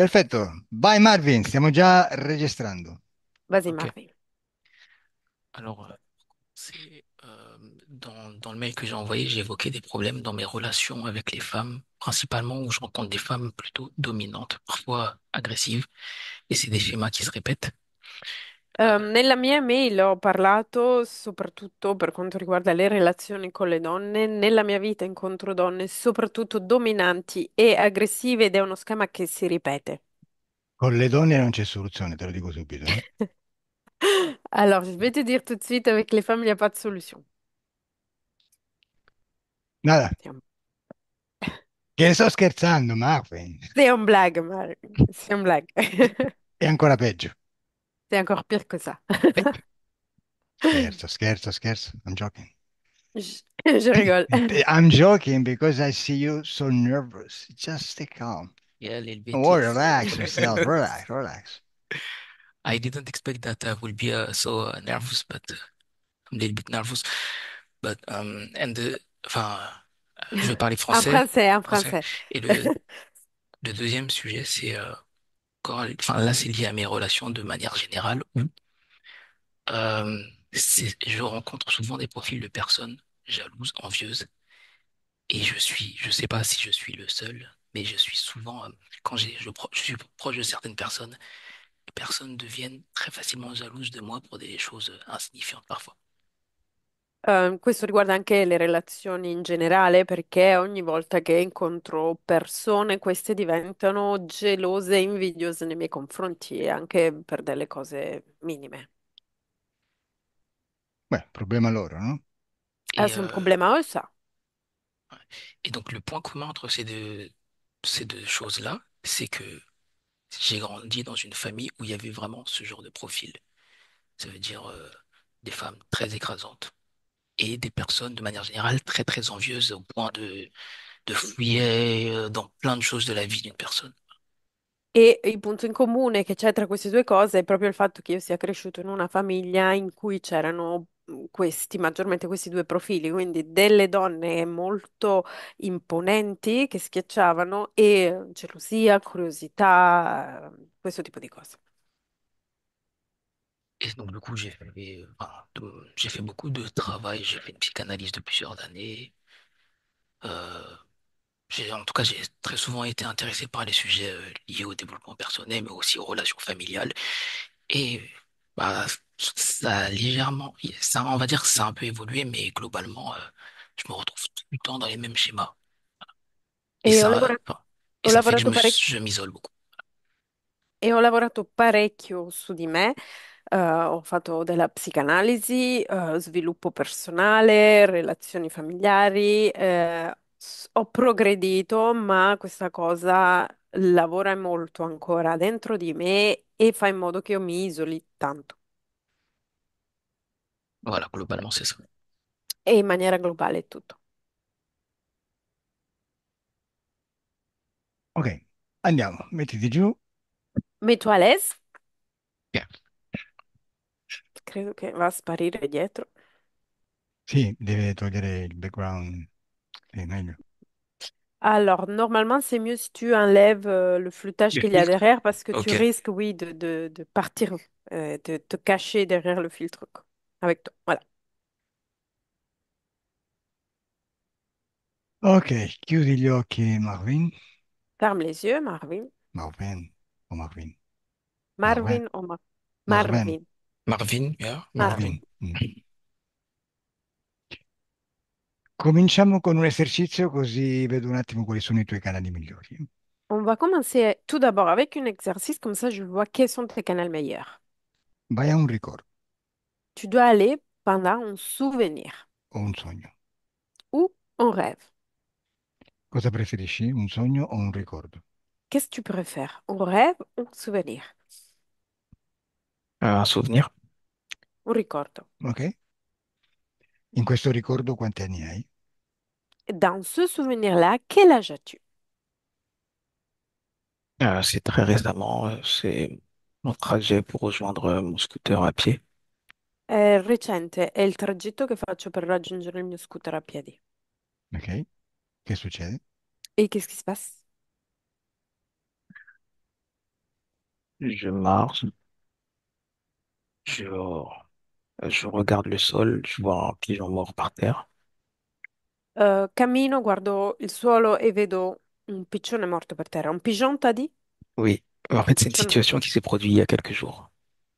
Perfetto, vai Marvin, stiamo già registrando. Vas-y, Ok. Marvin. Alors, dans le mail que j'ai envoyé, j'ai évoqué des problèmes dans mes relations avec les femmes, principalement où je rencontre des femmes plutôt dominantes, parfois agressives, et c'est des schémas qui se répètent. Euh, Nella mia email ho parlato soprattutto per quanto riguarda le relazioni con le donne. Nella mia vita incontro donne soprattutto dominanti e aggressive ed è uno schema che si ripete. Con le donne non c'è soluzione, te lo dico subito. Alors, je vais te dire tout de suite, avec les femmes, il n'y a pas de solution. Nada, C'est un, che sto scherzando, Marvin. c'est un blague, Marvin. C'est un blague. È ancora peggio. C'est encore pire que ça. Scherzo, scherzo, scherzo. I'm joking. Je rigole. I'm joking because I see you so nervous. Just stay calm. yeah, a little bit, Oh, yes. relax yourself. Relax, relax. I didn't expect that I would be so nervous, but I'm a little bit nervous. But enfin, je vais parler En français, français, en français. français. Et le deuxième sujet, c'est enfin là, c'est lié à mes relations de manière générale. Je rencontre souvent des profils de personnes jalouses, envieuses, et je sais pas si je suis le seul, mais je suis souvent, quand je suis proche de certaines personnes, les personnes deviennent très facilement jalouses de moi pour des choses insignifiantes parfois. Questo riguarda anche le relazioni in generale, perché ogni volta che incontro persone, queste diventano gelose e invidiose nei miei confronti, e anche per delle cose minime. Beh, problema loro, no? Ah, Et, c'est un problema eux, ça. ouais. Et donc le point commun entre ces deux choses-là, c'est que j'ai grandi dans une famille où il y avait vraiment ce genre de profil. Ça veut dire des femmes très écrasantes et des personnes de manière générale très très envieuses au point de fouiller dans plein de choses de la vie d'une personne. E il punto in comune che c'è tra queste due cose è proprio il fatto che io sia cresciuto in una famiglia in cui c'erano questi, maggiormente questi due profili, quindi delle donne molto imponenti che schiacciavano e gelosia, curiosità, questo tipo di cose. Et donc du coup j'ai fait beaucoup de travail, j'ai fait une psychanalyse de plusieurs années. Euh, en tout cas j'ai très souvent été intéressé par les sujets liés au développement personnel, mais aussi aux relations familiales. Et bah, ça a légèrement, ça, on va dire que ça a un peu évolué, mais globalement, je me retrouve tout le temps dans les mêmes schémas. Et E ho ça, lavorato, enfin, et ho ça fait que lavorato je m'isole beaucoup. e ho lavorato parecchio su di me. Ho fatto della psicanalisi, sviluppo personale, relazioni familiari, ho progredito, ma questa cosa lavora molto ancora dentro di me e fa in modo che io mi isoli tanto Voilà, globalement, c'est ça. e in maniera globale è tutto. Ok, andiamo, mettiti giù. Mets-toi à l'aise, Ok. credo che va a sparire dietro. Sì, deve togliere il background. È meglio. Alors, normalement, c'est mieux si tu enlèves le flûtage Le qu'il y a filtre? derrière parce que tu Ok. risques, oui, de partir, de te cacher derrière le filtre quoi, avec toi. Voilà. Ok, chiudi gli occhi, Marvin. Ferme les yeux, Marvin. Marvin, o Marvin. Marvin, Marvin ou Marvin, Marvin. Marvin, yeah, Marvin. Marvin. Marvin. Cominciamo con un esercizio così vedo un attimo quali sono i tuoi canali migliori. On va commencer tout d'abord avec un exercice, comme ça je vois quels sont tes canaux meilleurs. Vai a un ricordo Tu dois aller pendant un souvenir o un sogno. ou un rêve. Cosa preferisci? Un sogno o un ricordo? Qu'est-ce que tu préfères? Un rêve ou un souvenir? Un souvenir? Un ricordo. Ok? In questo ricordo quanti anni hai? Dans ce souvenir-là, quel âge as-tu? C'est très récemment, c'est mon trajet pour rejoindre mon scooter à pied. È recente, è il tragitto che faccio per raggiungere il mio scooter a piedi. Ok? Che succede? Et qu'est-ce qui se passe? Je marche, je, je regarde le sol, je vois un pigeon mort par terre. Cammino, guardo il suolo e vedo un piccione morto per terra. Un pigeon, t'ha di? Oui, en fait, c'est une Piccione. situation qui s'est produite il y a quelques jours.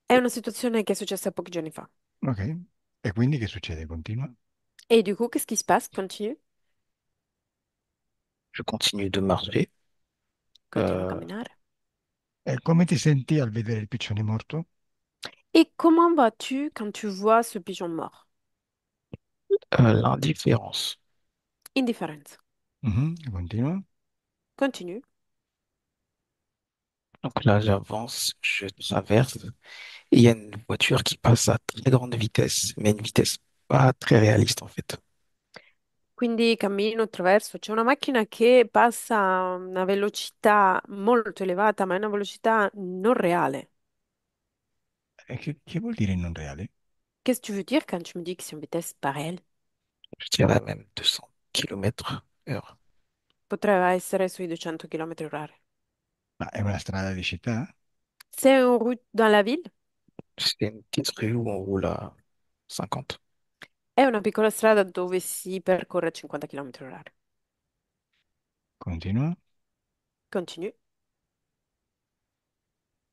È una situazione che è successa pochi giorni fa. Ok. E quindi che succede? Continua. Et du coup, qu'est-ce qui se passe? Continue. Je continue de marcher. Continue a Euh, camminare. E come ti senti al vedere il piccione morto? Et comment vas-tu quand tu vois ce pigeon mort? l'indifférence. Indifferenza. Mhm, continua. Continue. Donc là, j'avance, je traverse, et il y a une voiture qui passe à très grande vitesse, mais une vitesse pas très réaliste en fait. Quindi cammino attraverso. C'è una macchina che passa a una velocità molto elevata, ma è una velocità non reale. E che vuol dire non reale? Qu'est-ce que tu veux dire quand tu me dis que c'est une vitesse pas réelle? Je dirais même 200 kilomètres heure. Potrebbe essere sui 200 km orari. Ma è una strada di città? C'est une route dans la ville? C'est une petite rue où on roule à 50. È una piccola strada dove si percorre a 50 km orari. Continua. Continue.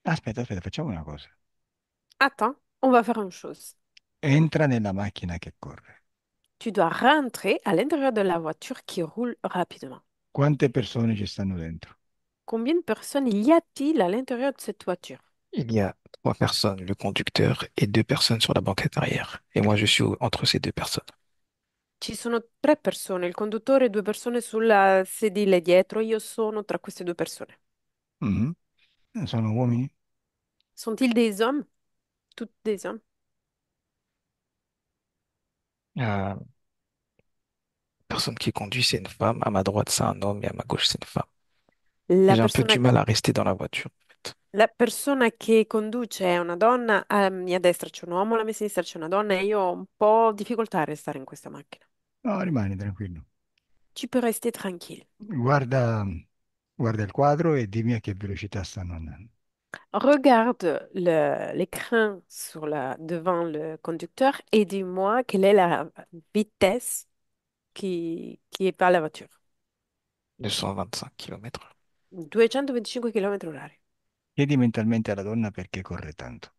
Aspetta, aspetta, facciamo una cosa. Attends, on va faire une chose. Entra nella macchina che corre. Tu dois rentrer à l'intérieur de la voiture qui roule rapidement. Quante persone ci stanno dentro? Combien de personnes y a-t-il à l'intérieur de cette voiture? Il y a trois personnes, le conducteur et deux personnes sur la banquette arrière. Et moi, je suis entre ces deux personnes. Ci sono tre persone, il conduttore e due persone sulla sedile dietro. Io sono tra queste due persone. Mhm. Sono uomini? Sont-ils des hommes? Toutes des hommes? La personne qui conduit, c'est une femme. À ma droite, c'est un homme et à ma gauche, c'est une femme. Et La j'ai un peu persona, du mal à rester dans la voiture, en fait. la persona che conduce è una donna, a mia destra c'è un uomo, alla mia sinistra c'è una donna e io ho un po' difficoltà a restare in questa macchina. No, rimani tranquillo. Tu peux rester tranquille. Guarda, guarda il quadro e dimmi a che velocità stanno andando. Regarde l'écran devant le conducteur et dis-moi quelle est la vitesse qui est par la voiture. 225 km. 225 km orari. Chiedi mentalmente alla donna perché corre tanto.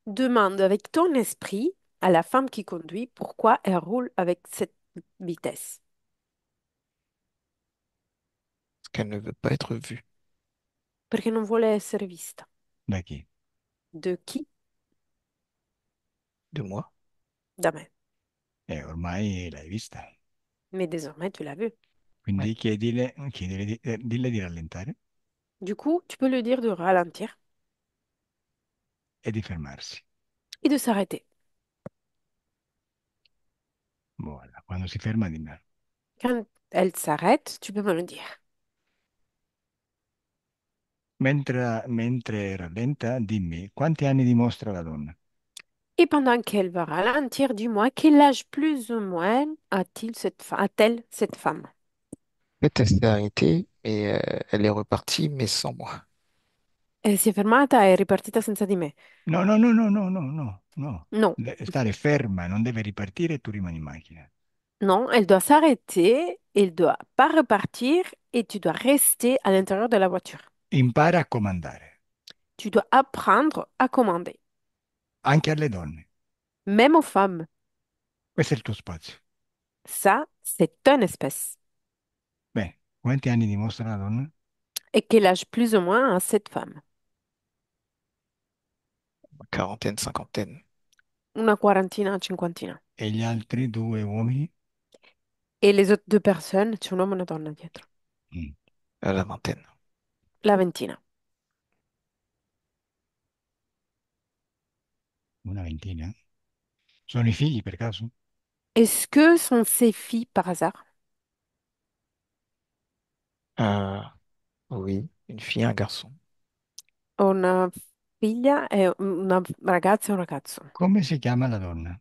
Demande avec ton esprit à la femme qui conduit pourquoi elle roule avec cette vitesse. Parce qu'elle ne veut pas être vue Perché non vuole essere vista. Da chi? De chi? de moi. Da me. Ormai l'hai vista. Mais désormais, tu l'as vu. Ouais. Quindi dille di rallentare Du coup, tu peux lui dire de ralentir e di fermarsi. et de s'arrêter. Voilà. Quando si ferma, dimmi. Quand elle s'arrête, tu peux me le dire. Mentre rallenta, dimmi quanti anni dimostra la donna? Et pendant qu'elle va ralentir, dis-moi quel âge plus ou moins a-t-elle cette femme? En fait, elle s'est arrêtée et elle est repartie, mais sans moi. Si è fermata e è ripartita senza di me. No, no, no, no, no, no, no, no. Non, Stare ferma, non deve ripartire e tu rimani in macchina. non, elle doit s'arrêter, elle doit pas repartir et tu dois rester à l'intérieur de la voiture. Impara a comandare, Tu dois apprendre à commander, anche alle donne. même aux femmes. Questo è il tuo spazio. Ça, c'est un espèce. Beh, quanti anni dimostra la donna? Et quel âge plus ou moins a cette femme? Quarantaine, cinquantaine. Una quarantina, cinquantina. E gli altri due uomini? Et les autres deux personnes, c'è un uomo e una donna dietro. Mm, La vingtaine. La ventina. una ventina? Sono i figli per caso? Est-ce que sont ses filles par hasard? Euh, oui, une fille et un garçon. Una figlia e una ragazza e un ragazzo. Come si chiama la donna?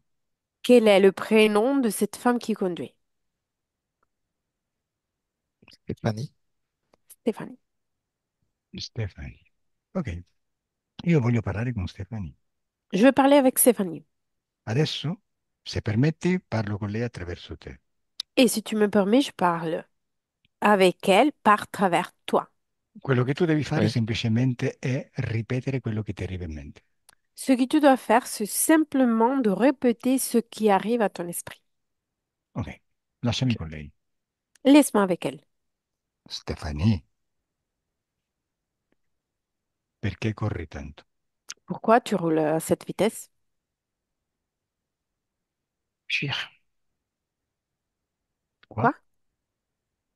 Quel est le prénom de cette femme qui conduit? Stéphanie. Stéphanie. Stefani. Ok. Io voglio parlare con Stefani. Je veux parler avec Stéphanie. Adesso, se permetti, parlo con lei attraverso te. Et si tu me permets, je parle avec elle par travers toi. Quello che tu devi fare Oui. semplicemente è ripetere quello che ti arriva in mente. Ce que tu dois faire, c'est simplement de répéter ce qui arrive à ton esprit. Ok, lasciami Ok. con lei. Laisse-moi avec elle. Stefani, perché corri tanto? Pourquoi tu roules à cette vitesse? Fuir. Qua? Quoi?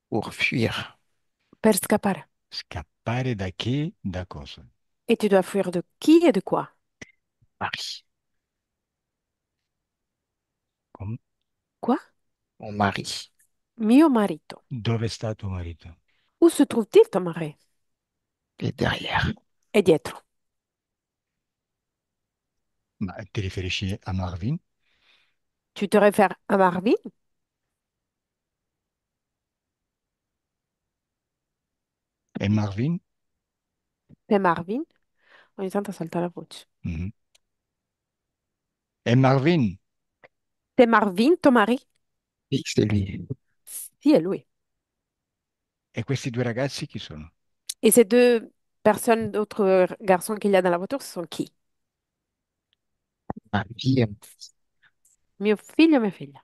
Pour fuir. Per scappare. Scappare da chi? Da cosa? Et tu dois fuir de qui et de quoi? Mari. Com- Quoi? Mon mari. Mio marito. Dove sta tuo marito? Où se trouve-t-il ton mari? Et derrière. Et dietro. Ma ti riferisci a Marvin? Tu te réfères à Marvin? È Marvin? C'est Marvin? Ogni tanto salta la voce. Mhm. È Marvin? C'est Marvin, ton mari? Oui, c'est lui. Si, è lui. E questi due ragazzi chi sono? Et ces deux personnes, d'autres garçons qu'il y a dans la voiture, ce sont qui? Ma fille, Mio figlio e mia figlia.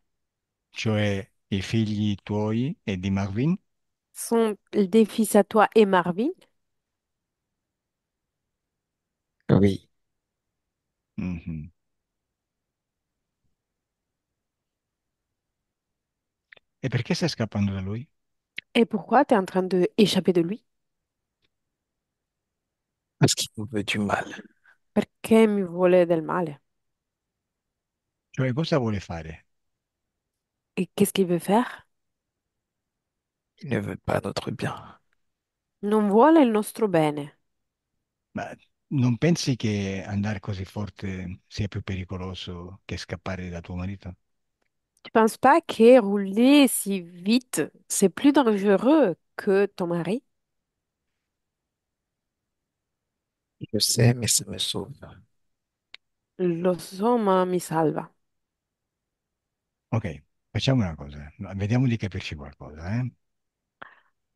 Cioè i figli tuoi e di Marvin? Sont des fils à toi et Marvin? oui. Mhm. E perché stai scappando da lui? Et pourquoi tu es en train de échapper de lui? Parce qu'il me veut du mal. Perché mi vuole del male? Cioè cosa vuole fare? Et qu'est-ce qu'il veut faire? Il ne veut pas notre bien. Non vuole il nostro bene. Ma non pensi che andare così forte sia più pericoloso che scappare da tuo marito? Tu penses pas que rouler si vite, c'est plus dangereux que ton mari? Je sais, mais ça me sauve. Lo so, ma mi salva. Ok, facciamo una cosa, vediamo di capirci qualcosa, eh?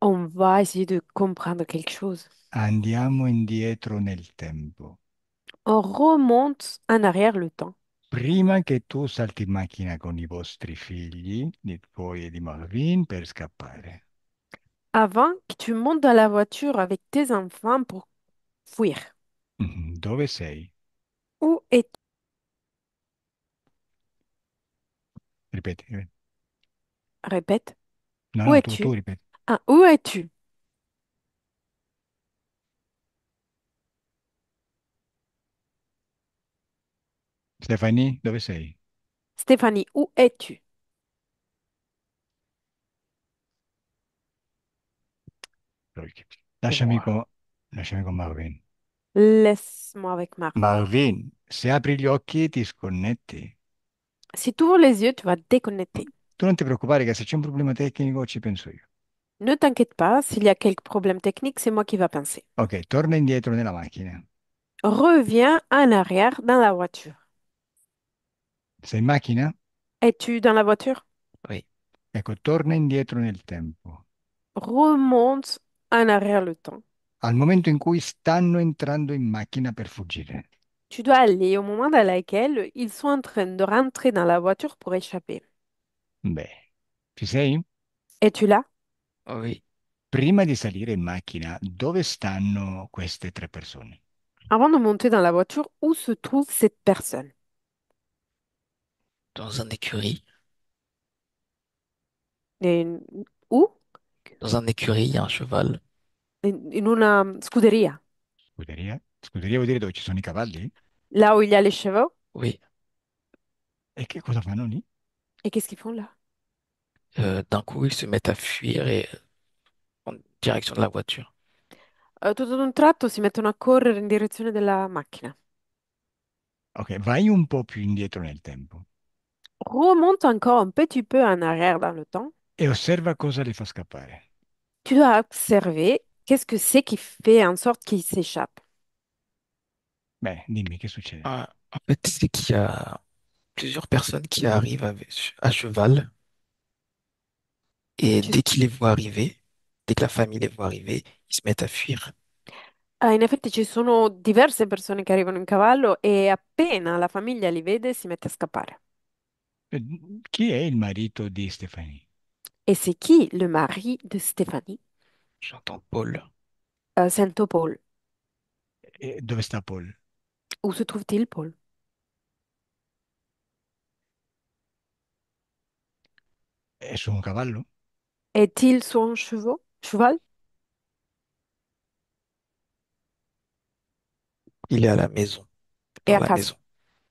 On va essayer de comprendre quelque chose. Andiamo indietro nel tempo. On remonte en arrière le temps. Prima che tu salti in macchina con i vostri figli, di tuoi e di Marvin, per scappare. Avant que tu montes dans la voiture avec tes enfants pour fuir. Mhm. Dove sei? Où es-tu? Ripeti, ripeti. Répète. No, Où no, tu es-tu? ripeti. Ah, où es-tu? Stefani, dove sei? Stéphanie, où es-tu? C'est Lasciami moi. con, lasciami con Marvin. Laisse-moi avec Marvin. Marvin, se apri gli occhi ti sconnetti. Si tu ouvres les yeux, tu vas déconnecter. Tu non ti preoccupare che se c'è un problema tecnico ci penso io. Ne t'inquiète pas, s'il y a quelques problèmes techniques, c'est moi qui va penser. Ok, torna indietro nella macchina. Reviens en arrière dans la voiture. Sei in macchina? Es-tu dans la voiture? Oui. Ecco, torna indietro nel tempo. Remonte en arrière le temps. Al momento in cui stanno entrando in macchina per fuggire. Tu dois aller au moment dans lequel ils sont en train de rentrer dans la voiture pour échapper. Beh, ci sei? Es-tu là? Oui. Prima di salire in macchina, dove stanno queste tre persone? Avant de monter dans la voiture, où se trouve cette personne? Dans un écurie. Et où? Dans un écurie, il y a un cheval. In una scuderia. Scuderia? Scuderia vuol dire dove ci sono i cavalli? Là où il y a les chevaux. Oui. E che cosa fanno lì? Et qu'est-ce qu'ils font là? D'un coup, ils se mettent à fuir et en direction de la voiture. Tutto ad un tratto si mettono a correre in direzione della macchina. Ok, vai un po' più indietro nel tempo Remonte encore un petit peu en arrière dans le temps. e osserva cosa li fa scappare. Tu dois observer qu'est-ce que c'est qui fait en sorte qu'il s'échappe. Beh, dimmi che succede. En fait, c'est qu'il y a plusieurs personnes qui arrivent à cheval et Ci- dès qu'ils les voient arriver, dès que la famille les voit arriver, ils se mettent à fuir. In effetti ci sono diverse persone che arrivano in cavallo e appena la famiglia li vede si mette a scappare. Eh, Chi è il marito di Stefanie? Et c'est qui le mari de Stéphanie? J'entends Paul. Saint-Paul. E dove sta Paul? Où se trouve-t-il, Paul? È su un cavallo? Est-il sur un cheval? Il est à la maison, E dans a la casa, maison.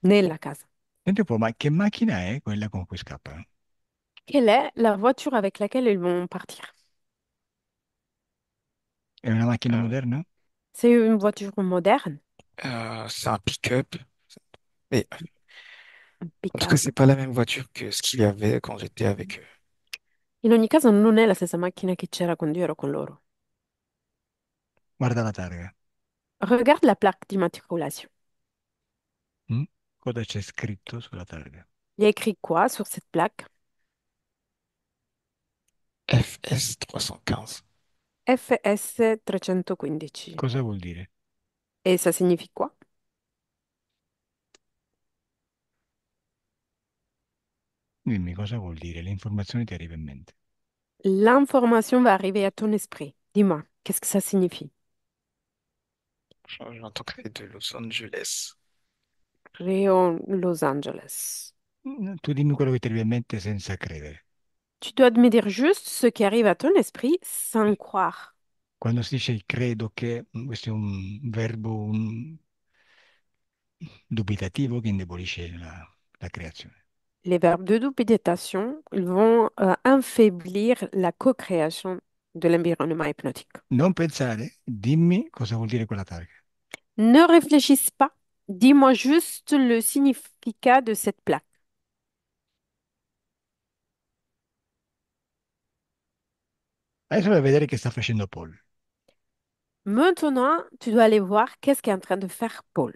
nella casa. Senti un po', ma che macchina è quella con cui scappano? Quelle est la voiture avec laquelle ils vont partir? È una macchina Euh, moderna? C'est une voiture moderne, c'est un pick-up. Mais un en tout cas, pick-up. c'est pas la même voiture que ce qu'il y avait quand j'étais avec eux. In ogni caso non è la stessa macchina che c'era quando io ero con loro. Guarda la targa. Regarde la plaque d'immatriculation. Mm? Cosa c'è scritto sulla targa? Il y a écrit quoi sur cette plaque? FS 315. FS 315. Cosa vuol dire? Et ça signifie quoi? Dimmi cosa vuol dire, le informazioni ti arrivano in mente. L'information va arriver à ton esprit. Dis-moi, qu'est-ce que ça signifie? J'entends que c'est de Los Angeles. Rio Los Angeles. Tu dimmi quello che ti arriva in mente senza credere. Tu dois me dire juste ce qui arrive à ton esprit sans croire. Quando si dice credo che, questo è un verbo dubitativo che indebolisce la creazione. Les verbes de dubitation, ils vont affaiblir la co-création de l'environnement hypnotique. Non pensare, dimmi cosa vuol dire quella targa. Ne réfléchisse pas. Dis-moi juste le significat de cette plaque. Adesso vai a vedere che sta facendo Paul. Maintenant, tu dois aller voir qu'est-ce qu'est en train de faire Paul.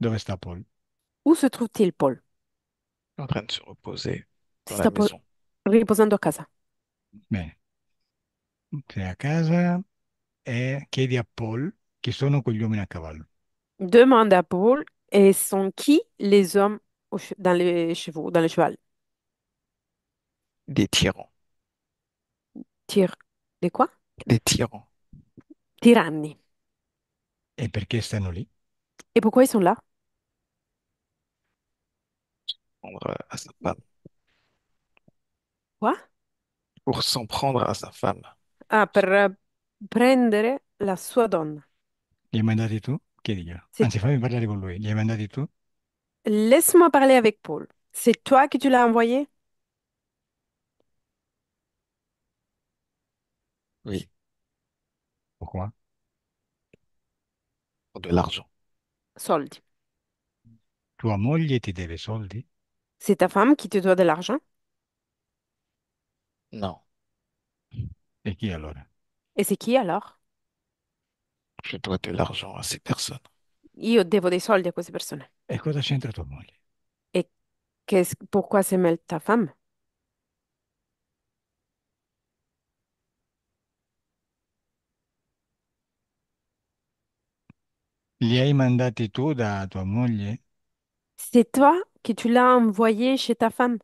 Dove sta Paul? Où se trouve-t-il, Paul? En train de se reposer Si dans la sta maison. riposando a casa. Bene, sei a casa e chiedi a Paul chi sono quegli uomini a cavallo. Demande à Paul, et sont qui les hommes dans les chevaux, dans les chevaux? Des tyrans. Tir... De quoi? Des tyrans. Tiranni. E perché stanno lì? Et pourquoi ils sont là? Prendre à sa femme. Quoi? Pour s'en prendre à sa femme. Ah, per prendere la sua donna. Li hai mandati tu? Chiediglielo. C'est- Anzi, fammi parlare con lui. Li hai mandati tu? Laisse-moi parler avec Paul. C'est toi qui tu l'as envoyé? Oui, Pourquoi? pour de l'argent. Soldi. Tua moglie ti deve soldi? C'est ta femme qui te doit de l'argent? Non, E chi allora? Et c'est qui alors? je dois de l'argent à ces personnes. Io devo dei soldi a queste persone. E cosa c'entra tua moglie? Et pourquoi se mêle ta femme? Li hai mandati tu da tua moglie? C'est toi qui tu l'as envoyé chez ta femme?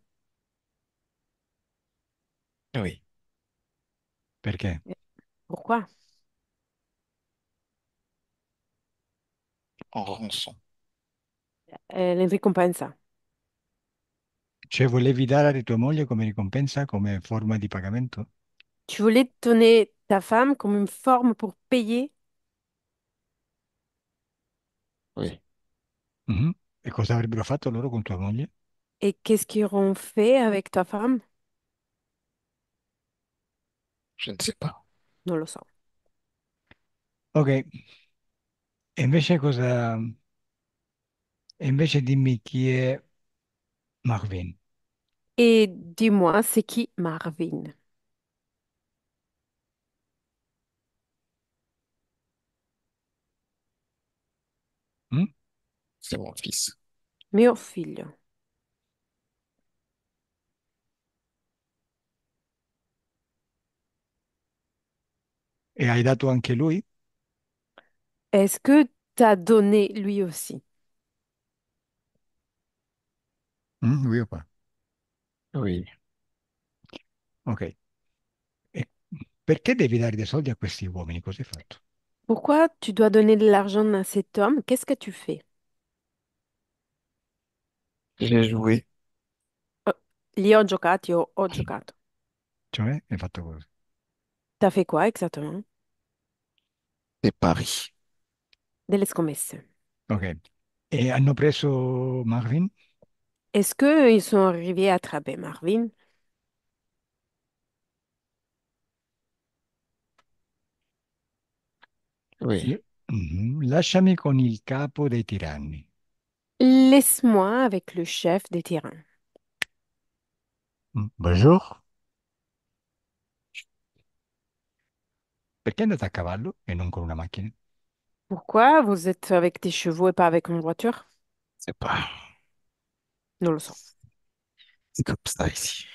Oui, Perché? Pourquoi? en rançon. In ricompensa. Cioè, volevi dare a tua moglie come ricompensa, come forma di pagamento? Tu voulais donner ta femme comme une forme pour payer. Oui, Mhm. E cosa avrebbero fatto loro con tua moglie? Et qu'est-ce qu'ils auront fait avec ta femme? je ne sais pas. Non lo so. Ok, e invece cosa... E invece dimmi chi è Marvin. Et dis-moi, c'est qui Marvin? Mm? C'est mon fils. Mio figlio. E hai dato anche lui? Est-ce que t'as donné lui aussi? Mm, lui o pas? Oui. Ok. E perché devi dare dei soldi a questi uomini? Cosa hai fatto? Pourquoi tu dois donner de l'argent à cet homme? Qu'est-ce que tu fais? J'ai joué Oh, lì ho giocato, io ho giocato. Cioè, hai fatto cosa? T'as fait quoi exactement? des paris. Delle scommesse. Ok. E hanno preso Marvin? Est-ce qu'ils sont arrivés à attraper Marvin? Oui. Mhm. Lasciami con il capo dei tiranni. Laisse-moi avec le chef des terrains. Mm. Bonjour. Perché andate a cavallo e non con una macchina? Pourquoi vous êtes avec des chevaux et pas avec une voiture? C'est pas. Non lo so. C'est comme ça ici.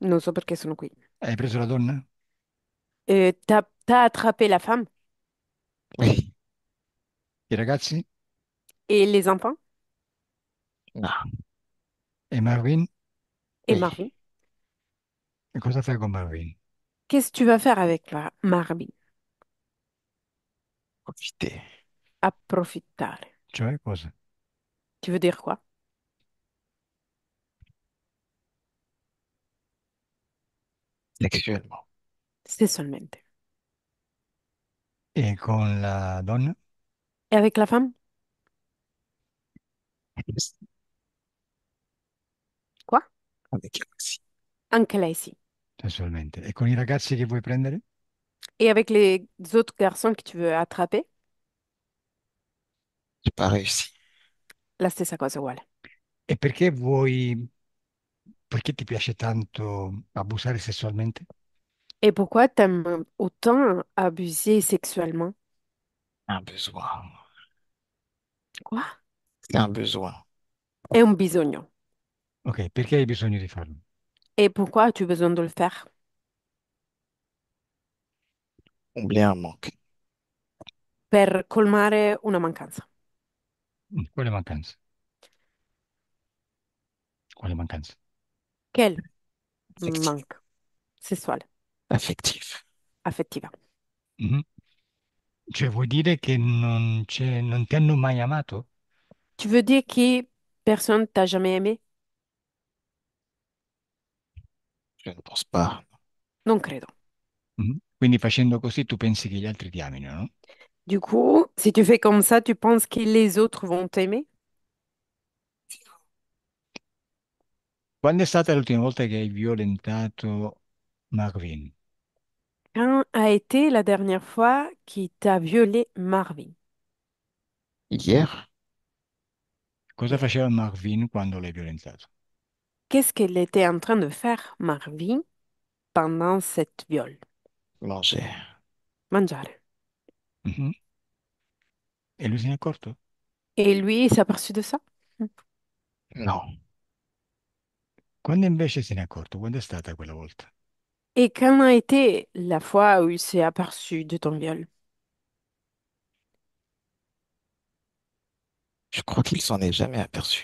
Non so perché sono qui. Hai preso la donna? T'as attrapé la femme Oui. I ragazzi? et les enfants Non. E Marvin? et Oui. Marvin. E cosa fai con Marvin? Qu'est-ce que tu vas faire avec Marvin? Profiter. Approfittare. Cioè, cosa? Tu veux dire quoi? Sexuellement. Sessualmente. E con la donna? Et avec la femme? Quoi? Avec elle aussi. Anche lei sì. Sessualmente. E con i ragazzi che vuoi prendere? Et avec les autres garçons que tu veux attraper? J'ai pas réussi. La stessa cosa uguale. E perché vuoi, perché ti piace tanto abusare sessualmente? Et pourquoi t'aimes autant abuser sexuellement? Un besoin. Quoi? C'est un besoin. È un bisogno. Ok, perché hai bisogno di farlo? Et pourquoi as-tu besoin de le faire? Combler un manque. Per colmare una mancanza. Quale mancanza? Quale mancanza? Quel Affectif. manque? Sessuale, Affectif. affettiva. Mhm. Cioè, vuoi dire che non ti hanno mai amato? Tu veux dire que personne t'a jamais aimé? Je ne pense pas. Non credo. Mhm. Quindi facendo così tu pensi che gli altri ti amino, no? Du coup, si tu fais comme ça, tu penses que les autres vont t'aimer? Quando è stata l'ultima volta che hai violentato Marvin? Quand a été la dernière fois qui t'a violé Marvin? Hier, Cosa Hier. faceva Marvin quando l'hai violentato? Qu'est-ce qu'elle était en train de faire, Marvin, pendant cette viol? manger. Mangiare. Mhm. E lui se n'è accorto? Et lui, il s'est aperçu de ça? Non. Quando invece se n'è accorto? Quando è stata quella volta? Et quand a été la fois où il s'est aperçu de ton viol? Je crois qu'il s'en est jamais aperçu.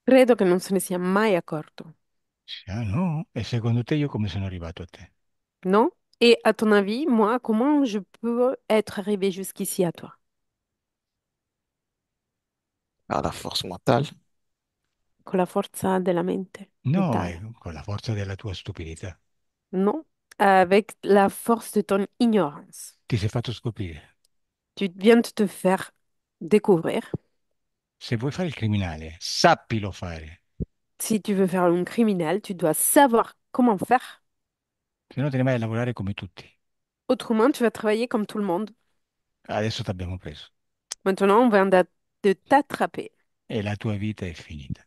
Credo che non se ne sia mai accorto, Ah no? E secondo te io come sono arrivato a te? non? Et à ton avis, moi, comment je peux être arrivée jusqu'ici à toi? Par la force mentale. Con la forza della mente, No, mentale? con la forza della tua stupidità. Non, avec la force de ton ignorance. Ti sei fatto scoprire. Tu viens de te faire découvrir. Se vuoi fare il criminale, sappilo fare, Si tu veux faire un criminel, tu dois savoir comment faire. se no te ne vai a lavorare come tutti. Autrement, tu vas travailler comme tout le monde. Adesso ti abbiamo preso Maintenant, on vient de t'attraper e la tua vita è finita.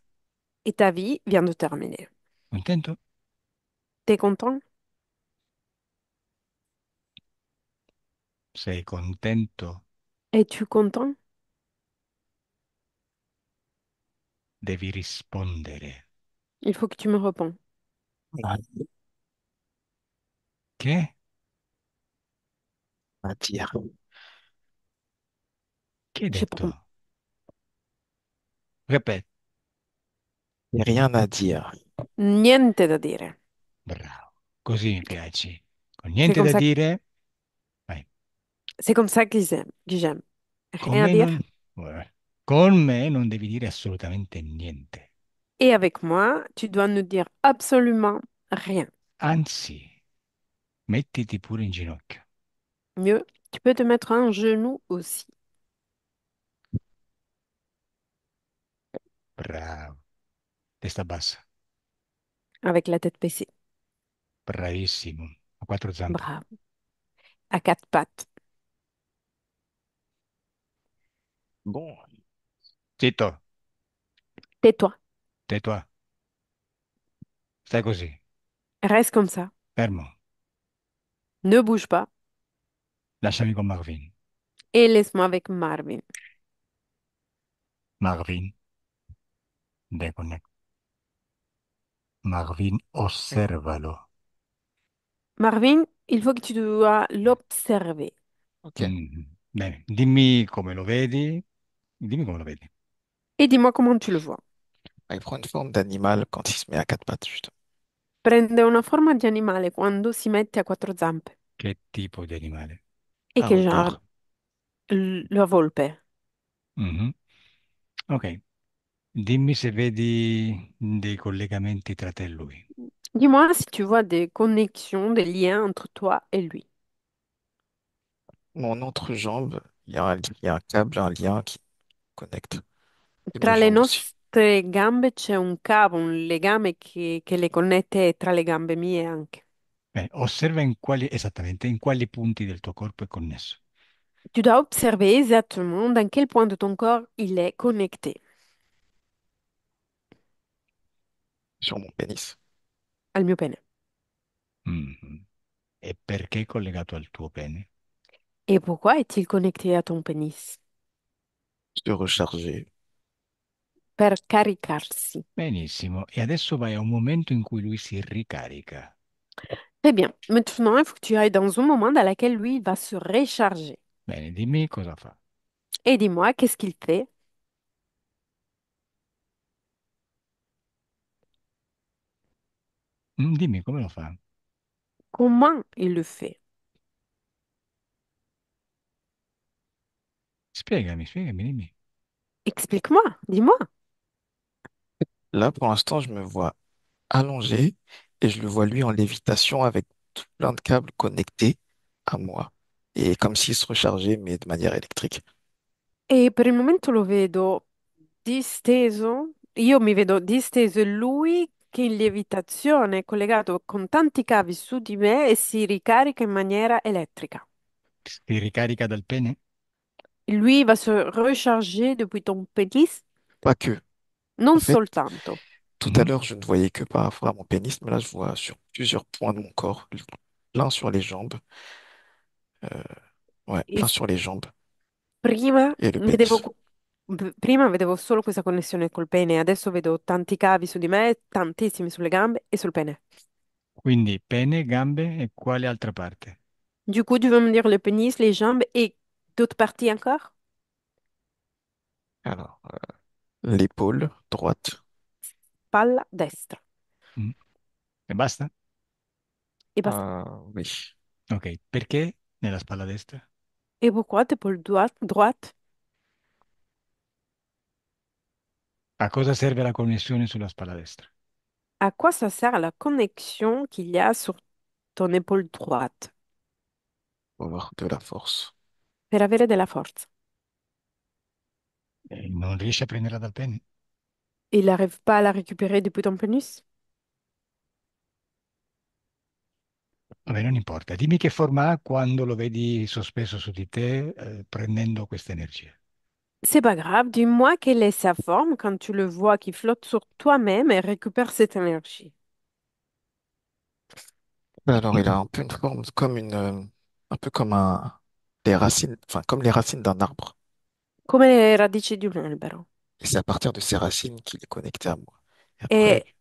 et ta vie vient de terminer. Contento? T'es content? Sei contento? Es-tu content? Devi rispondere. Il faut que tu me réponds. Ah, Che? à dire. Che hai J'ai pas- detto? Ripeti. J'ai rien à dire. Niente da dire. Bravo. Così mi piaci. Con C'est niente comme da ça, dire. Vai. c'est comme ça que j'aime. Con Rien à me dire. non... Con me non devi dire assolutamente niente. Et avec moi, tu dois ne dire absolument rien. Anzi, mettiti pure in ginocchio. Mieux, tu peux te mettre un genou aussi, Bravo. Testa bassa. avec la tête baissée. Bravissimo. A quattro zampe. Bravo. À quatre pattes. Bon, Zitto. Tais-toi. Tais-toi. Stai così. Reste comme ça. Fermo. Ne bouge pas. Lasciami con Marvin. Et laisse-moi avec Marvin. Marvin, deconnect. Marvin, osservalo. Marvin, il faut que tu dois l'observer. ok. Mm. Bene, dimmi come lo vedi. Dimmi come lo vedi. Et dis-moi comment tu le vois. Ah, il prend une forme d'animal quand il se met à quatre pattes, justement. Prende una forma di animale quando si mette a quattro zampe. Che tipo di animale? E Un che genre? renard. La volpe. Mhm. Ok, dimmi se vedi dei collegamenti tra te e lui. Dis-moi si tu vois des connexions, des liens entre toi et lui. Mon entrejambe, il y a un câble, un lien qui connecte. Et mes Tra le jambes aussi. nostre gambe c'è un cavo, un legame che le connette tra le gambe mie anche. Bene, osserva in quali, esattamente in quali punti del tuo corpo è connesso. Tu dois observer exactement dans quel point de ton corps il est connecté Sur mon pénis. al mio pene. Mhm. E perché è collegato al tuo pene? Et pourquoi est-il connecté à ton pénis? Se recharger. Per caricarsi. Benissimo, e adesso vai a un momento in cui lui si ricarica. Très bien. Maintenant, il faut que tu ailles dans un moment dans lequel lui, il va se recharger. Bene, dimmi cosa fa. Et dis-moi, qu'est-ce qu'il fait? Dimmi come lo fa. Comment il le fait? Spiegami, dimmi. Explique-moi, dis-moi. Là, pour l'instant, je me vois allongé et je le vois lui en lévitation avec tout plein de câbles connectés à moi. Et comme s'il se rechargeait, mais de manière électrique. E per il momento lo vedo disteso. Io mi vedo disteso e lui che in lievitazione è collegato con tanti cavi su di me e si ricarica in maniera elettrica. Si ricarica dal pene? Lui va se recharger depuis ton pénis, Pas que. En non fait, soltanto. tout à Mhm. l'heure, je ne voyais que par rapport à mon pénis, mais là, je vois sur plusieurs points de mon corps. Plein sur les jambes. euh, ouais, E plein sur les jambes prima et le vedevo, pénis. prima vedevo solo questa connessione col pene, adesso vedo tanti cavi su di me, tantissimi sulle gambe e sul pene. Quindi pene, gambe e quale altra parte? Du coup, tu veux me dire le pénis, les jambes et d'autres parties encore? Alors, l'épaule droite. Palla destra. Mm. E basta? Et basta. Oui. Ok, perché nella spalla destra? Et pourquoi t'épaule droite? A cosa serve la connessione sulla spalla destra? À quoi ça sert la connexion qu'il y a sur ton épaule droite? Pour avoir de la force. Per avere della forza. Non riesci a prenderla dal pene? Il n'arrive pas à la récupérer depuis ton pénis? Vabbè, non importa. Dimmi che forma ha quando lo vedi sospeso su di te, prendendo questa energia. C'est pas grave, dis-moi quelle est sa forme quand tu le vois qui flotte sur toi-même et récupère cette énergie. Alors, il a un peu une forme comme un peu comme les racines, enfin, comme les racines d'un arbre. Come le radici di un albero. Et c'est à partir de ces racines qu'il est connecté à moi. Et après, E,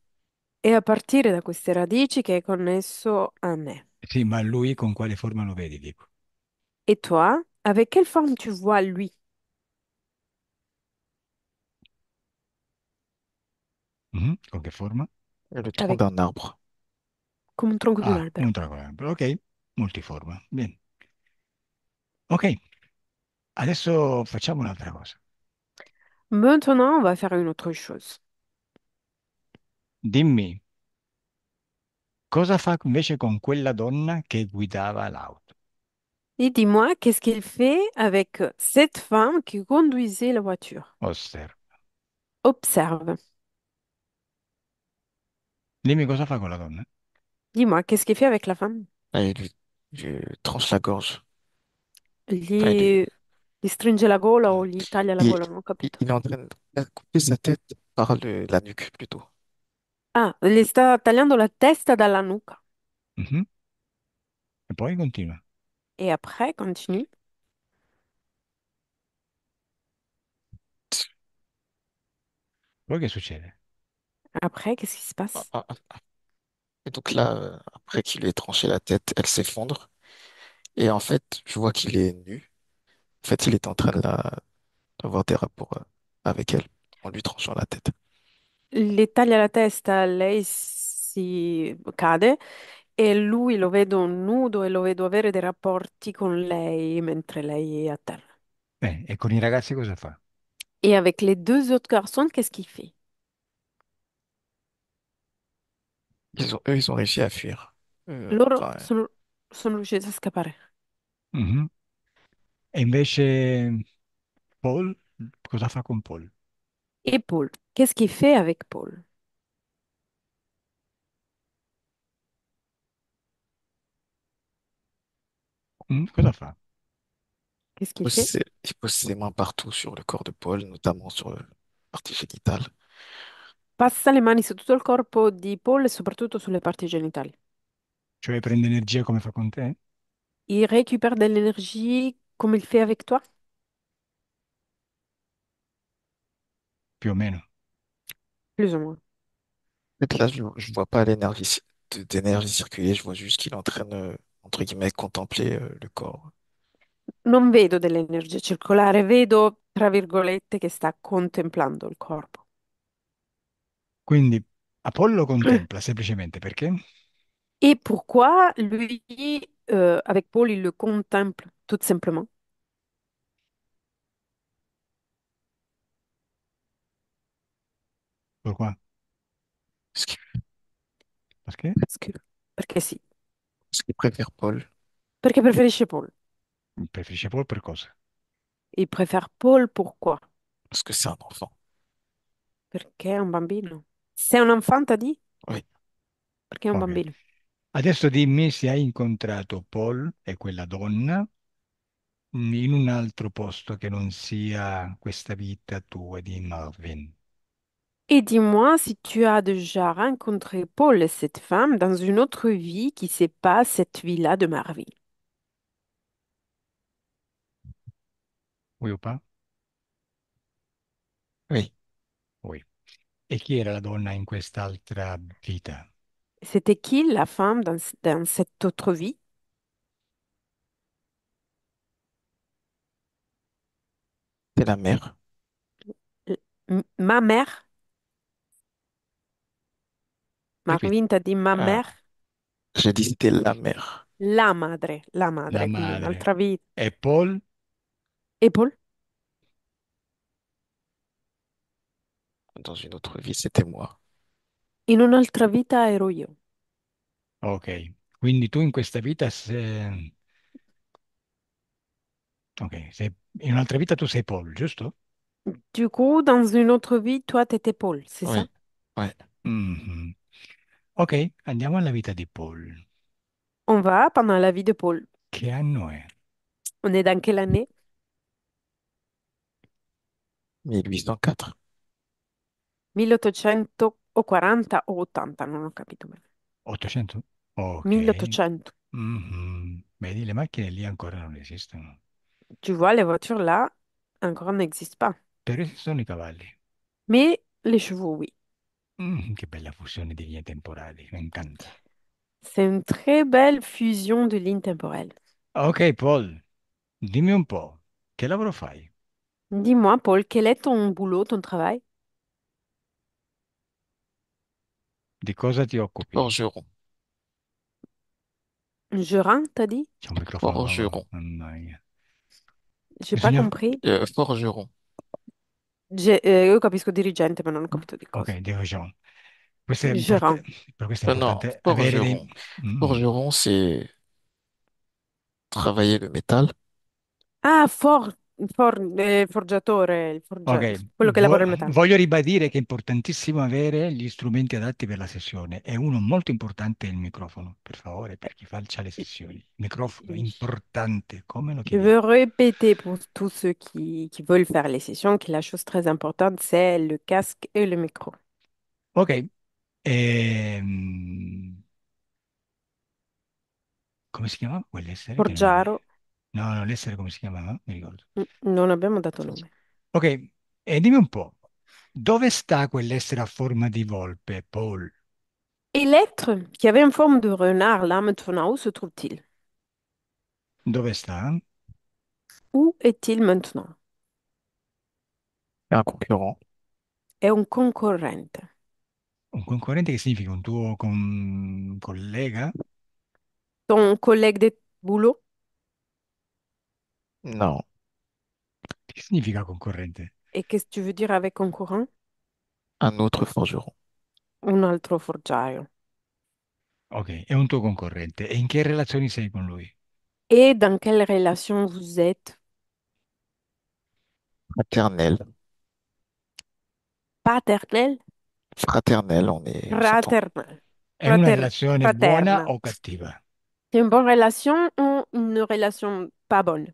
e a partire da queste radici che è connesso a me. Sì, ma lui con quale forma lo vedi, dico. Et toi, avec quelle forme tu vois lui? Mhm. Con che forma? le tronc Avec, d'un arbre. come un tronco di un Ah, un albero. tragono. Ok, multiforma. Bene. Ok, adesso facciamo un'altra cosa. Maintenant, on va faire une autre chose. Dimmi, cosa fa invece con quella donna che guidava l'auto? Et dis-moi, qu'est-ce qu'il fait avec cette femme qui conduisait la voiture? Osserva. Observe. Dimmi cosa fa con la donna? Dis-moi, qu'est-ce qu'il fait avec la femme? Et lui tranche la gorge. Enfin, Gli, gli stringe la gola o gli taglia la il, gola, non ho capito. il est en train de couper sa tête par la nuque plutôt. Ah, le sta tagliando la testa dalla nuca. Mhm. E poi continua. Et après, continue. Poi che succede? Après, qu'est-ce qui se Ah, passe? ah, ah. Et donc là, après qu'il lui ait tranché la tête, elle s'effondre. Et en fait, je vois qu'il est nu. En fait, il est en train d'avoir des rapports avec elle en lui tranchant la tête. Le taglia la testa, lei si cade e lui lo vedo nudo e lo vedo avere dei rapporti con lei mentre lei è a terra. E con i ragazzi cosa fa? Et avec les deux autres garçons, qu'est-ce qu'il fait? Eux, ils ont réussi à fuir. Loro Enfin, sono riusciti a scappare. Mhm. E invece Paul, cosa fa con Paul? Et Paul, qu'est-ce qu'il fait avec Paul? Cosa fa? Qu'est-ce qu'il fait? il pose ses mains partout sur le corps de Paul, notamment sur la partie génitale. Passa le mani su tutto il corpo di Paul e soprattutto sulle parti genitali. Cioè prende energia come fa con te? Il récupère de l'énergie comme il fait avec toi? Più o meno. Plus ou moins. En fait, là, je vois pas d'énergie circuler, je vois juste qu'il est en train de, entre guillemets, contempler le corps. Non vedo dell'energia circolare, vedo, tra virgolette, che sta contemplando il corpo. Quindi Apollo contempla semplicemente perché? Et pourquoi lui, avec Paul, il le contemple tout simplement? Pourquoi? Parce qu'il Perché? Perché sì. parce qu'il préfère Paul, Perché preferisce Paul. Preferisce Paul per cosa? Il préfère Paul pourquoi? parce que c'est un enfant. Perché è un bambino. Sei un enfant, t'as dit? Oui. Perché è un Ok. bambino. Adesso dimmi se hai incontrato Paul e quella donna in un altro posto che non sia questa vita tua di Marvin. Et dis-moi si tu as déjà rencontré Paul et cette femme dans une autre vie qui n'est pas cette vie-là de Marvin. Vuoi pas? Oui. Vuoi. E chi era la donna in quest'altra vita? C'était qui la femme dans cette autre vie? C'est la mère. Ma mère? Répète. Marvin t'a dit ma Ah, mère? j'ai dit c'était La La madre, quindi madre. un'altra vita. E Paul? E Paul? dans une autre vie, c'était moi. In un'altra vita ero io. Ok. Quindi tu in questa vita sei... Ok, in un'altra vita tu sei Paul, giusto? Du coup, dans une autre vie, toi, t'étais Paul, c'est ça? Oui. Ouais. Mhm. Ok, andiamo alla vita di Paul. On va pendant la vie de Paul. Che anno è? On est dans quelle année? 1804. 1840 o 80, non ho capito bene. 800? Ok. 1800. Mhm. Vedi, le macchine lì ancora non esistono. Tu vois, les voitures là, encore n'existent pas. Però esistono i cavalli. Mais les chevaux, oui. Che bella fusione di linee temporali, mi encanta. C'est une très belle fusion de lignes temporelles. Ok, Paul, dimmi un po', che lavoro fai? Dis-moi, Paul, quel est ton boulot, ton travail? Di cosa ti occupi? Forgeron. Gérant, t'as dit? C'è un microfono nuovo, Forgeron. mamma mia. J'ai pas Bisogna... compris. Forgeron. Io capisco dirigente, ma non ho capito di Ok, cosa. dico John. Questo è Gérant. per questo è Non, importante avere dei... forgeron. Mm. Forgeron, c'est travailler le métal. Ah, forgiatore, Ok, quello che lavora il metallo. voglio ribadire che è importantissimo avere gli strumenti adatti per la sessione e uno molto importante è il microfono, per favore, per chi faccia le sessioni. Il microfono è Oui. importante, come lo Je veux chiediamo. répéter pour tous ceux qui veulent faire les sessions que la chose très importante, c'est le casque et le micro. Ok, come si chiamava quell'essere che non mi... Forgiaro, No, no, l'essere come si chiamava? Mi ricordo. non abbiamo dato nome. Ok, e dimmi un po', dove sta quell'essere a forma di volpe, Paul? Et l'être qui avait une forme de renard, là, maintenant, où se trouve-t-il? Dove sta? Où est-il maintenant? Un concurrent. È un concorrente. Un concorrente che significa un tuo collega? Ton collègue de boulot? Non, Che significa concorrente? Et qu'est-ce que tu veux dire avec concurrent? un autre forgeron. Un altro forgiaio. Ok, è un tuo concorrente. E in che relazioni sei con lui? Et dans quelle relation vous êtes? Fraternel. Paternelle? Fraternel, on s'entend. Fraternelle. È una relazione buona Fraterna. o cattiva? C'est une bonne relation ou une relation pas bonne?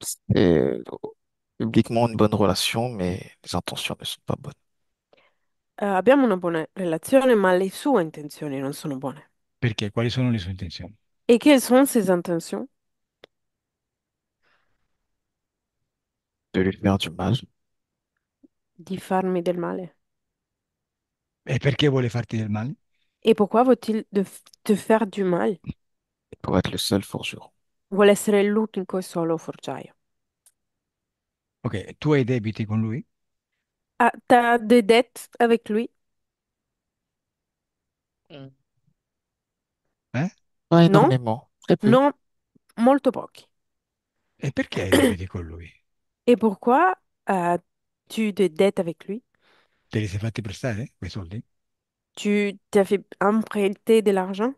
C'est publiquement une bonne relation, mais les intentions ne sont pas bonnes. Abbiamo una buona relazione, ma le sue intenzioni non sono buone. Perché? Quali sono le sue intenzioni? Et quelles sont ses intentions? De lui faire du mal Di farmi del male. E perché vuole farti del male? Et pourquoi veut-il te faire du mal? pour être le seul forgeron. Vuole essere l'unico e solo forgiaio. Ok, tu hai debiti con lui? Ah, t'as des dettes avec lui? Mm. Eh? Pas Non? énormément, très peu. Non, molto pochi. E perché hai debiti con lui? Et pourquoi as-tu des dettes avec lui? Te li sei fatti prestare quei soldi? Tu t'as fait emprunter de l'argent?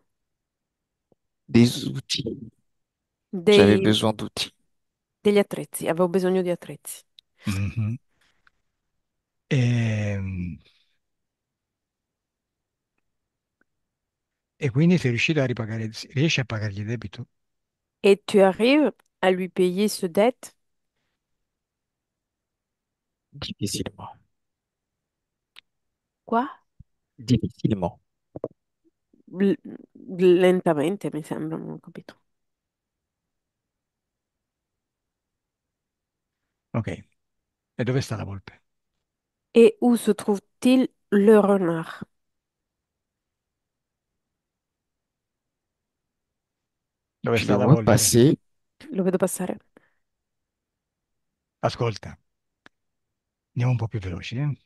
Des outils. J'avais Dei- besoin d'outils. degli attrezzi. Avevo bisogno di attrezzi. Mhm. Ehm, E, quindi sei riuscito a ripagare, riesci a pagargli il debito? Et tu arrives à lui payer ce dette? Difficilement. Quoi? Difficilement. L- Lentamente, mi sembra, non ho capito. Ok, e dove sta la volpe? Et où se trouve-t-il le renard? Dove Je sta le la vois volpe? passer. Lo vedo passare. Ascolta, andiamo un po' più veloci, eh?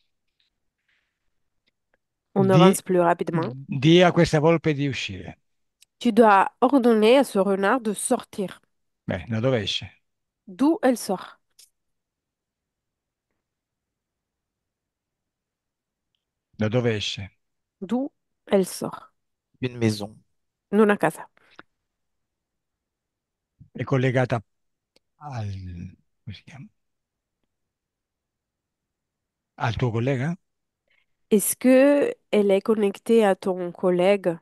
On Di, avance plus rapidement. di a questa volpe di uscire. Tu dois ordonner à ce renard de sortir. Beh, da dove esce? D'où elle sort? Da dove esce? D'où elle sort? Une maison. Non a casa. È collegata al... come si chiama? Al tuo collega? Est-ce que elle est connectée à ton collègue?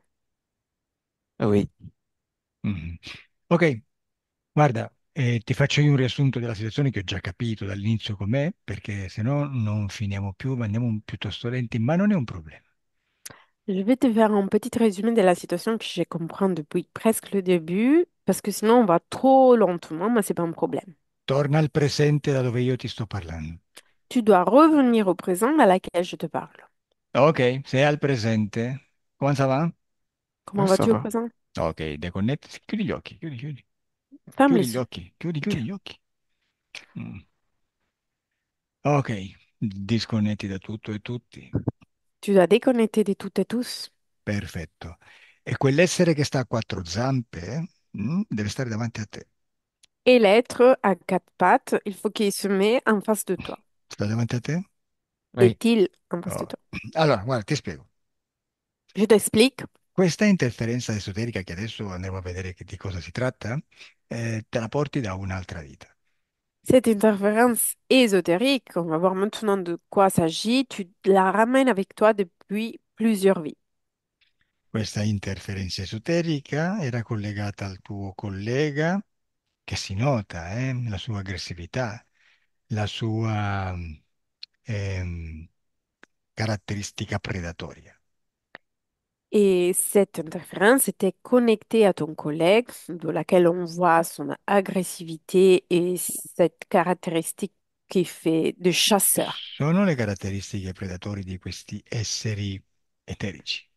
Oui. Mhm. Ok, guarda, ti faccio io un riassunto della situazione che ho già capito dall'inizio com'è, perché se no non finiamo più, ma andiamo piuttosto lenti, ma non è un problema. Je vais te faire un petit résumé de la situation que j'ai compris depuis presque le début, parce que sinon on va trop lentement, mais c'est pas un problème. Torna al presente da dove io ti sto parlando. Tu dois revenir au présent à laquelle je te parle. Ok, sei al presente. Come ça va? Comment Ouais, ça vas-tu au va. présent? Ok, deconnetti. Chiudi gli occhi, chiudi, chiudi. Ferme Chiudi les gli yeux. occhi, chiudi, Ok. chiudi gli occhi. Mm. Ok, disconnetti da tutto e tutti. Tu dois déconnecter de toutes et tous. Perfetto. E quell'essere che sta a quattro zampe, deve stare davanti a te. Et l'être à quatre pattes, il faut qu'il se mette en face de toi. Sta davanti a te? Oui. Est-il en face de Oh. toi? Allora, guarda, ti spiego. Je t'explique. Questa interferenza esoterica, che adesso andremo a vedere di cosa si tratta, te la porti da un'altra vita. Cette interférence ésotérique, on va voir maintenant de quoi s'agit, tu la ramènes avec toi depuis plusieurs vies. Questa interferenza esoterica era collegata al tuo collega, che si nota, la sua aggressività, la sua ehm, caratteristica predatoria. Et cette interférence était connectée à ton collègue, de laquelle on voit son agressivité et cette caractéristique qui fait de chasseur. Sono le caratteristiche predatori di questi esseri eterici.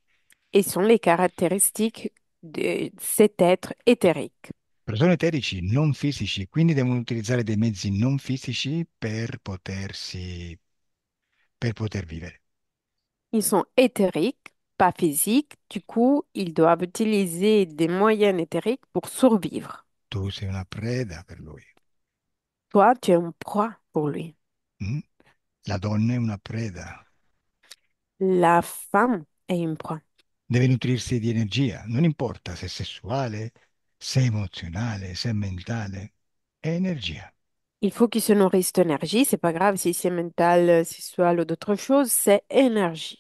Et sont les caractéristiques de cet être éthérique. Però sono eterici non fisici, quindi devono utilizzare dei mezzi non fisici per poter vivere. Ils sont éthériques, pas physiques, du coup, ils doivent utiliser des moyens éthériques pour survivre. Tu sei una preda per lui. Toi, tu es une proie pour lui. Mm? La donna è una preda. La femme est une proie. Deve nutrirsi di energia, non importa se è sessuale, se è emozionale, se è mentale, è energia. Il faut qu'il se nourrisse d'énergie. C'est pas grave si c'est mental, sexuel ou d'autres choses, c'est énergie.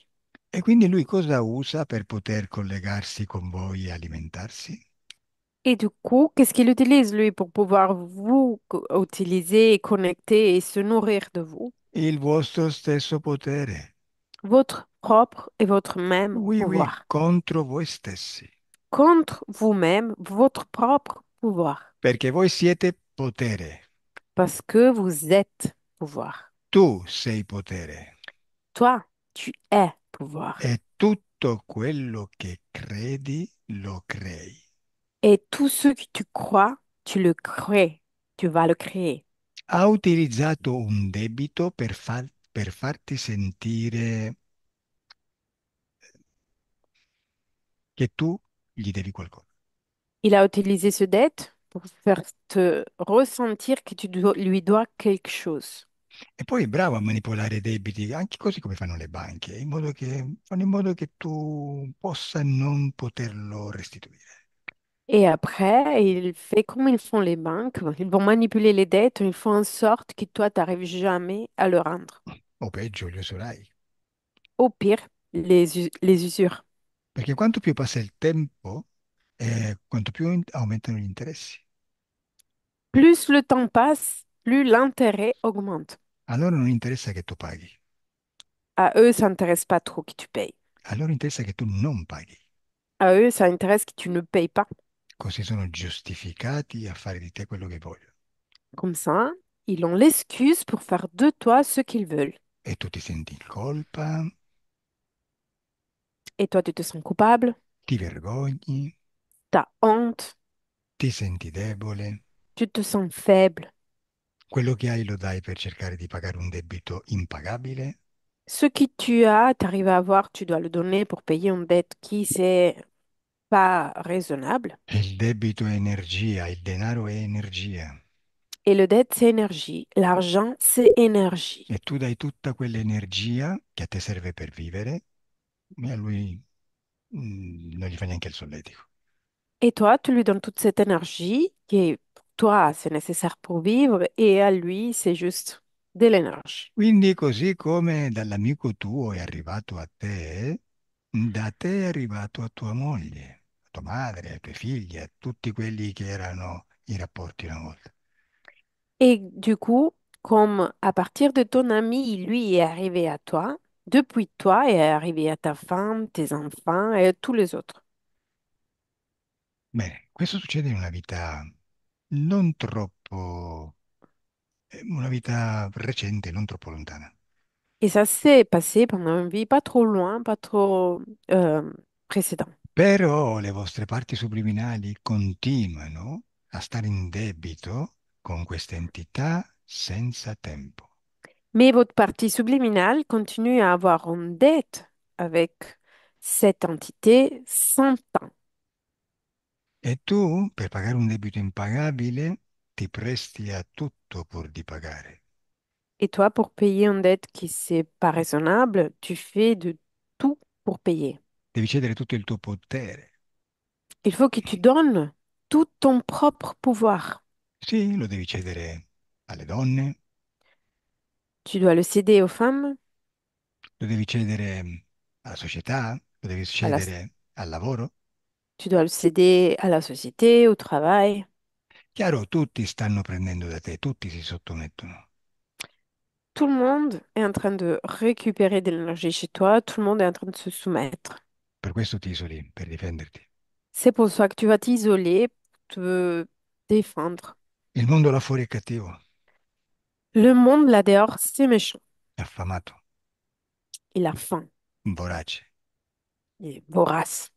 E quindi lui cosa usa per poter collegarsi con voi e alimentarsi? Et du coup, qu'est-ce qu'il utilise, lui, pour pouvoir vous utiliser, connecter et se nourrir de vous? Il vostro stesso potere. Votre propre et votre même Oui, oui, pouvoir. contro voi stessi. Contre vous-même, votre propre pouvoir. Perché voi siete potere. Parce que vous êtes pouvoir. Tu sei potere. Toi, tu es pouvoir. E tutto quello che credi lo crei. Et tout ce que tu crois, tu le crées. Tu vas le créer. Ha utilizzato un debito per farti sentire che tu gli devi qualcosa. Il a utilisé ce dette pour faire te ressentir que lui dois quelque chose. E poi è bravo a manipolare i debiti, anche così come fanno le banche, fanno in modo che tu possa non poterlo restituire. Et après, il fait comme ils font les banques. Ils vont manipuler les dettes. Ils font en sorte que toi, tu n'arrives jamais à le rendre. O peggio, gli usurai. Au pire, les usures. Perché quanto più passa il tempo, quanto più aumentano gli interessi. Plus le temps passe, plus l'intérêt augmente. A loro non interessa che tu paghi, À eux, ça n'intéresse pas trop que tu payes. a loro interessa che tu non paghi. À eux, ça intéresse que tu ne payes pas. Così sono giustificati a fare di te quello che vogliono. Comme ça, ils ont l'excuse pour faire de toi ce qu'ils veulent. E tu ti senti in colpa, Et toi, tu te sens coupable, ti vergogni, tu as honte, ti senti debole. tu te sens faible. Quello che hai lo dai per cercare di pagare un debito impagabile. Ce que tu as, tu arrives à avoir, tu dois le donner pour payer une dette qui, c'est pas raisonnable. Il debito è energia, il denaro è energia. Et le dette, c'est énergie. L'argent, c'est énergie. E tu dai tutta quell'energia che a te serve per vivere, e a lui non gli fa neanche il solletico. Et toi, tu lui donnes toute cette énergie qui est pour toi, c'est nécessaire pour vivre, et à lui, c'est juste de l'énergie. Quindi così come dall'amico tuo è arrivato a te, da te è arrivato a tua moglie, a tua madre, ai tuoi figli, a tutti quelli che erano i rapporti una volta. Et du coup, comme à partir de ton ami, lui est arrivé à toi, depuis toi est arrivé à ta femme, tes enfants et à tous les autres. Bene, questo succede in una vita non troppo Una vita recente, non troppo lontana. Et ça s'est passé pendant une vie pas trop loin, pas trop précédent. Però le vostre parti subliminali continuano a stare in debito con questa entità senza tempo. Mais votre partie subliminale continue à avoir une dette avec cette entité sans temps. E tu, per pagare un debito impagabile, ti presti a tutto pur di pagare. Et toi, pour payer une dette qui c'est pas raisonnable, tu fais de tout pour payer. Devi cedere tutto il tuo potere. Il faut que tu donnes tout ton propre pouvoir. Sì, lo devi cedere alle donne, Tu dois le céder aux femmes, lo devi cedere alla società, lo devi à la- cedere al lavoro. tu dois le céder à la société, au travail. Chiaro, tutti stanno prendendo da te, tutti si sottomettono. Tout le monde est en train de récupérer de l'énergie chez toi, tout le monde est en train de se soumettre. Per questo ti isoli, per difenderti. C'est pour ça que tu vas t'isoler, te défendre. Il mondo là fuori è cattivo, Le monde là dehors, c'est méchant. è affamato, Il a faim, vorace. il est vorace.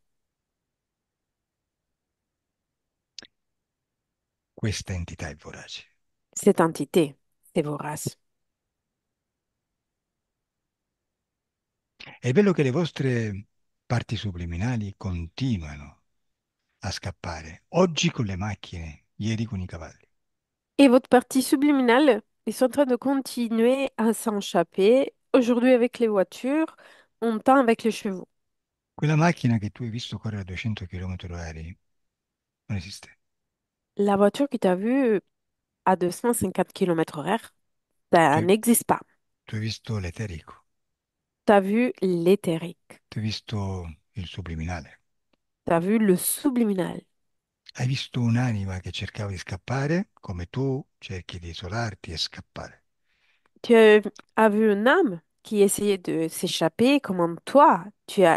Questa entità è vorace. Cette entité, c'est vorace. È bello che le vostre parti subliminali continuano a scappare. Oggi con le macchine, ieri con i cavalli. Et votre partie subliminale, ils sont en train de continuer à s'échapper. Aujourd'hui avec les voitures, on temps avec les chevaux. Quella macchina che tu hai visto correre a 200 km orari non esiste. La voiture que tu as vue à 250 km/h, ça Tu, n'existe pas. tu hai visto l'eterico, Tu as vu l'éthérique. tu hai visto il subliminale. Tu as vu le subliminal. Hai visto un'anima che cercava di scappare, come tu cerchi di isolarti e scappare. As vu une âme qui essayait de s'échapper, comment toi,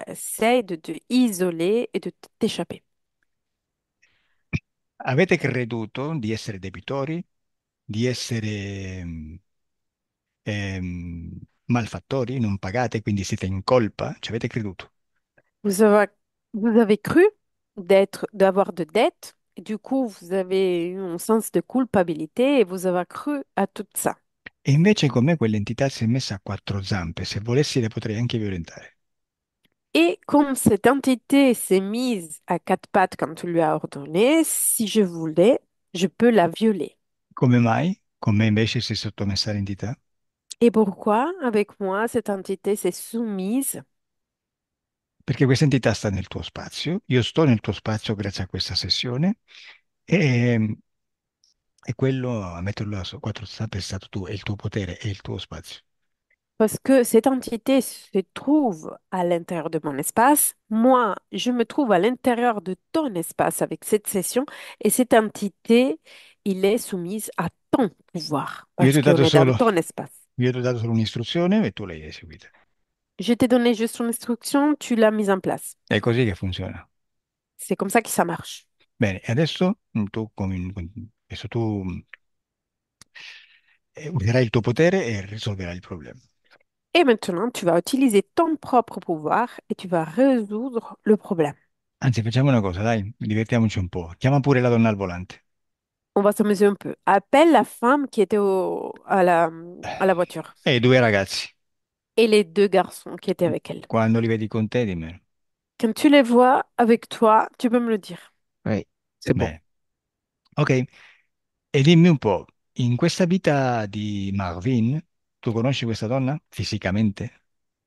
essaies de te isoler et de t'échapper. Avete creduto di essere debitori, di essere malfattori, non pagate, quindi siete in colpa? Ci avete creduto? Vous avez, vous avez cru d'avoir de dettes, et du coup, vous avez eu un sens de culpabilité et vous avez cru à tout ça. E invece con me quell'entità si è messa a quattro zampe, se volessi le potrei anche violentare. Et comme cette entité s'est mise à quatre pattes quand tu lui as ordonné, si je voulais, je peux la violer. Come mai? Con me invece si è sottomessa all'entità? Et pourquoi, avec moi, cette entité s'est soumise? Perché questa entità sta nel tuo spazio, io sto nel tuo spazio grazie a questa sessione e quello a metterlo su quattro zampe è stato tu, è il tuo potere, è il tuo spazio. Parce que cette entité se trouve à l'intérieur de mon espace. Moi, je me trouve à l'intérieur de ton espace avec cette session. Et cette entité, il est soumise à ton pouvoir Io ti parce ho dato qu'on est dans solo, ton espace. io ti ho dato solo un'istruzione e tu l'hai eseguita. Je t'ai donné juste une instruction, tu l'as mise en place. È così che funziona. C'est comme ça que ça marche. Bene, e adesso adesso tu userai il tuo potere e risolverai il problema. Et maintenant, tu vas utiliser ton propre pouvoir et tu vas résoudre le problème. Anzi, facciamo una cosa, dai, divertiamoci un po'. Chiama pure la donna al volante. On va s'amuser un peu. Appelle la femme qui était à la voiture E i due ragazzi, et les deux garçons qui étaient avec elle. quando li vedi con te, dimmelo. Quand tu les vois avec toi, tu peux me le dire. Oui, c'est bon. Bene, ok. E dimmi un po', in questa vita di Marvin, tu conosci questa donna fisicamente?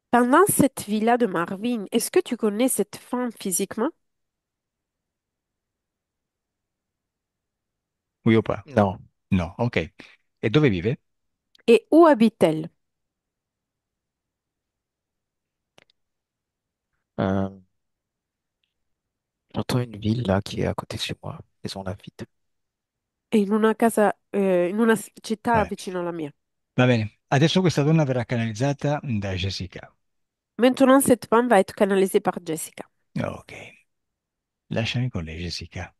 Pendant cette vie-là de Marvin, est-ce que tu connais cette femme physiquement? Oui o pas? Non, No, ok. E dove vive? Et où habite-t-elle? euh, j'entends une ville là qui est à côté de chez moi, Maison Lafitte. In una casa, in una città Vabbè. vicino alla mia. Va bene, adesso questa donna verrà canalizzata da Jessica. Maintenant, cette femme va être canalisée par Jessica. Ok, lasciami con lei, Jessica.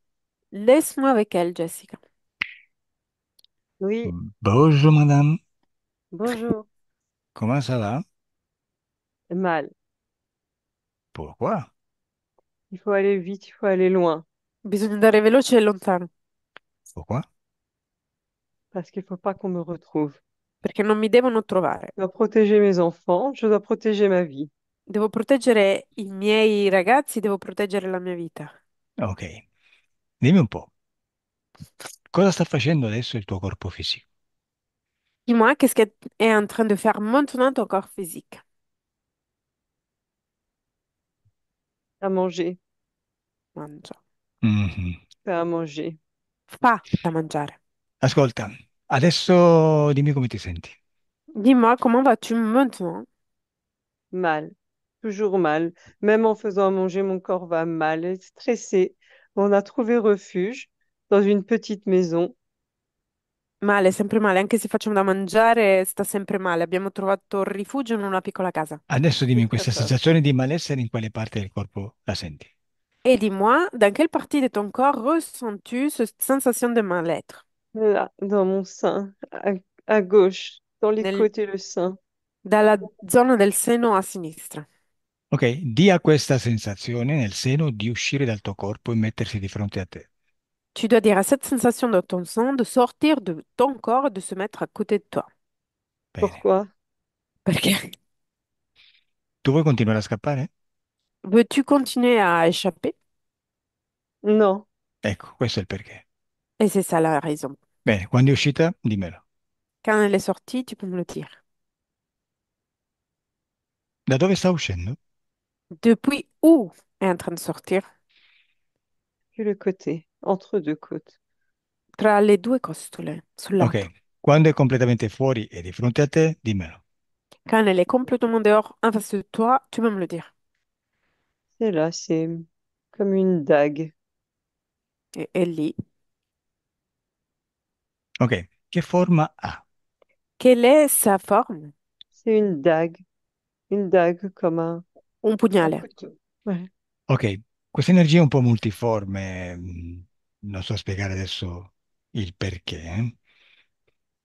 Laisse-moi avec elle, Jessica. Oui, Bonjour madame, bonjour. comment ça va? Mal. Pourquoi? Il faut aller vite, il faut aller loin. Bisogna andare veloce e lontano, Pourquoi? Parce qu'il faut pas qu'on me retrouve. perché non mi devono trovare. Je dois protéger mes enfants, je dois protéger ma vie. Devo proteggere i miei ragazzi, devo proteggere la mia vita. Ok, dimmi un po', cosa sta facendo adesso il tuo corpo fisico? Dis-moi, qu'est-ce qu'elle est en train de faire maintenant ton corps physique? À manger, Mangia. Mhm. faire à manger. Fa da mangiare. Ascolta, adesso dimmi come ti senti. Dis-moi, comment vas-tu maintenant? Mal. Toujours mal. Même en faisant à manger, mon corps va mal. Et stressé. On a trouvé refuge dans une petite maison. Male, sempre male, anche se facciamo da mangiare, sta sempre male. Abbiamo trovato rifugio in una piccola casa. Adesso J'ai dimmi très questa peur. sensazione di malessere in quale parte del corpo la senti? Et dis-moi, dans quelle partie de ton corps ressens-tu cette sensation de mal-être? Là, dans mon sein, à gauche, dans les Nel- côtes et le sein. dalla zona del seno a sinistra. Ok, dia questa sensazione nel seno di uscire dal tuo corpo e mettersi di fronte a te. Tu dois dire à cette sensation de ton sang de sortir de ton corps et de se mettre à côté de toi. Bene. Pourquoi? Perché Tu vuoi continuare a scappare? veux-tu continuer à échapper? Non. Ecco, questo è il perché. Et c'est ça la raison. Bene, quando è uscita, dimmelo. Quand elle est sortie, tu peux me le dire. Da dove sta uscendo? Depuis où est en train de sortir? Que le côté, entre deux côtes. Tra le due costole, sul lato. Ok, quando è completamente fuori e di fronte a te, dimmelo. Quand elle est complètement dehors, en face de toi, tu peux me le dire. C'est là, c'est comme une dague. Et elle lit. Ok, che forma ha? Quelle est sa forme? C'est une dague comme Un un pugnale. couteau. Ouais. Ok, questa energia è un po' multiforme, non so spiegare adesso il perché.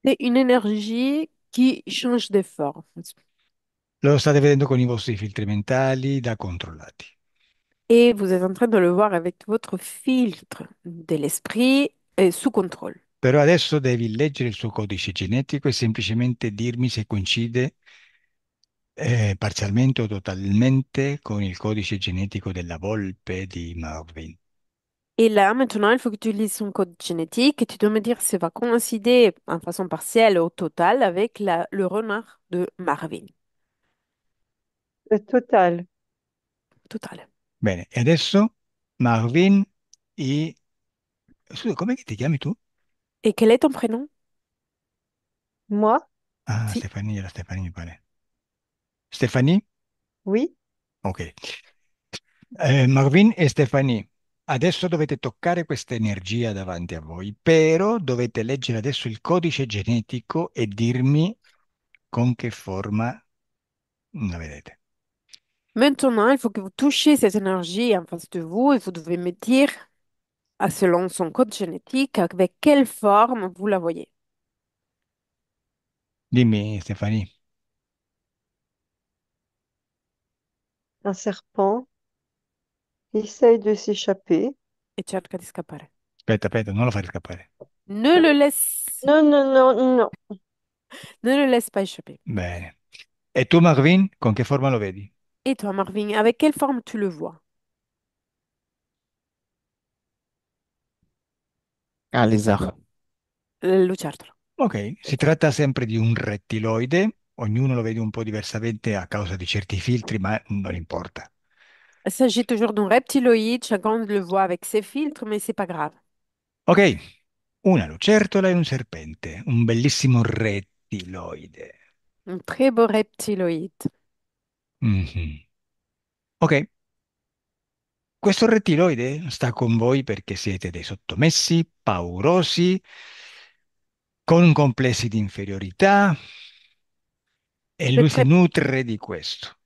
C'est une énergie qui change de forme. Lo state vedendo con i vostri filtri mentali da controllati. Et vous êtes en train de le voir avec votre filtre de l'esprit sous contrôle. Però adesso devi leggere il suo codice genetico e semplicemente dirmi se coincide parzialmente o totalmente con il codice genetico della volpe di Marvin. Et là, maintenant, il faut que tu lises son code génétique et tu dois me dire si ça va coïncider en façon partielle ou totale avec le renard de Marvin. Le total. Totale. Bene, e adesso Marvin e... Scusa, com'è che ti chiami tu? Et quel est ton prénom? Moi? Ah, Si. Stefania, la Stefania mi pare. Stefani? Oui? Ok. Marvin e Stefani, adesso dovete toccare questa energia davanti a voi, però dovete leggere adesso il codice genetico e dirmi con che forma la vedete. Maintenant, il faut que vous touchiez cette énergie en face de vous et vous devez me dire, selon son code génétique, avec quelle forme vous la voyez. Dimmi, Stefani. Un serpent essaye de s'échapper. E cerca di scappare. Aspetta, aspetta, non lo fare scappare. Ne le laisse, Non, non, non, non. ne le laisse pas échapper. Bene. E tu, Marvin, con che forma lo vedi? Et toi, Marvin, avec quelle forme tu le vois? Un lézard. Le lucertolo. Ok, si tratta sempre di un rettiloide, ognuno lo vede un po' diversamente a causa di certi filtri, ma non importa. Il s'agit toujours d'un reptiloïde, chacun le voit avec ses filtres, mais c'est pas grave. Ok, una lucertola e un serpente, un bellissimo rettiloide. Un très beau reptiloïde. Mhm. Ok, questo rettiloide sta con voi perché siete dei sottomessi, paurosi, con complessi di inferiorità e lui Cette, si rep- nutre di questo.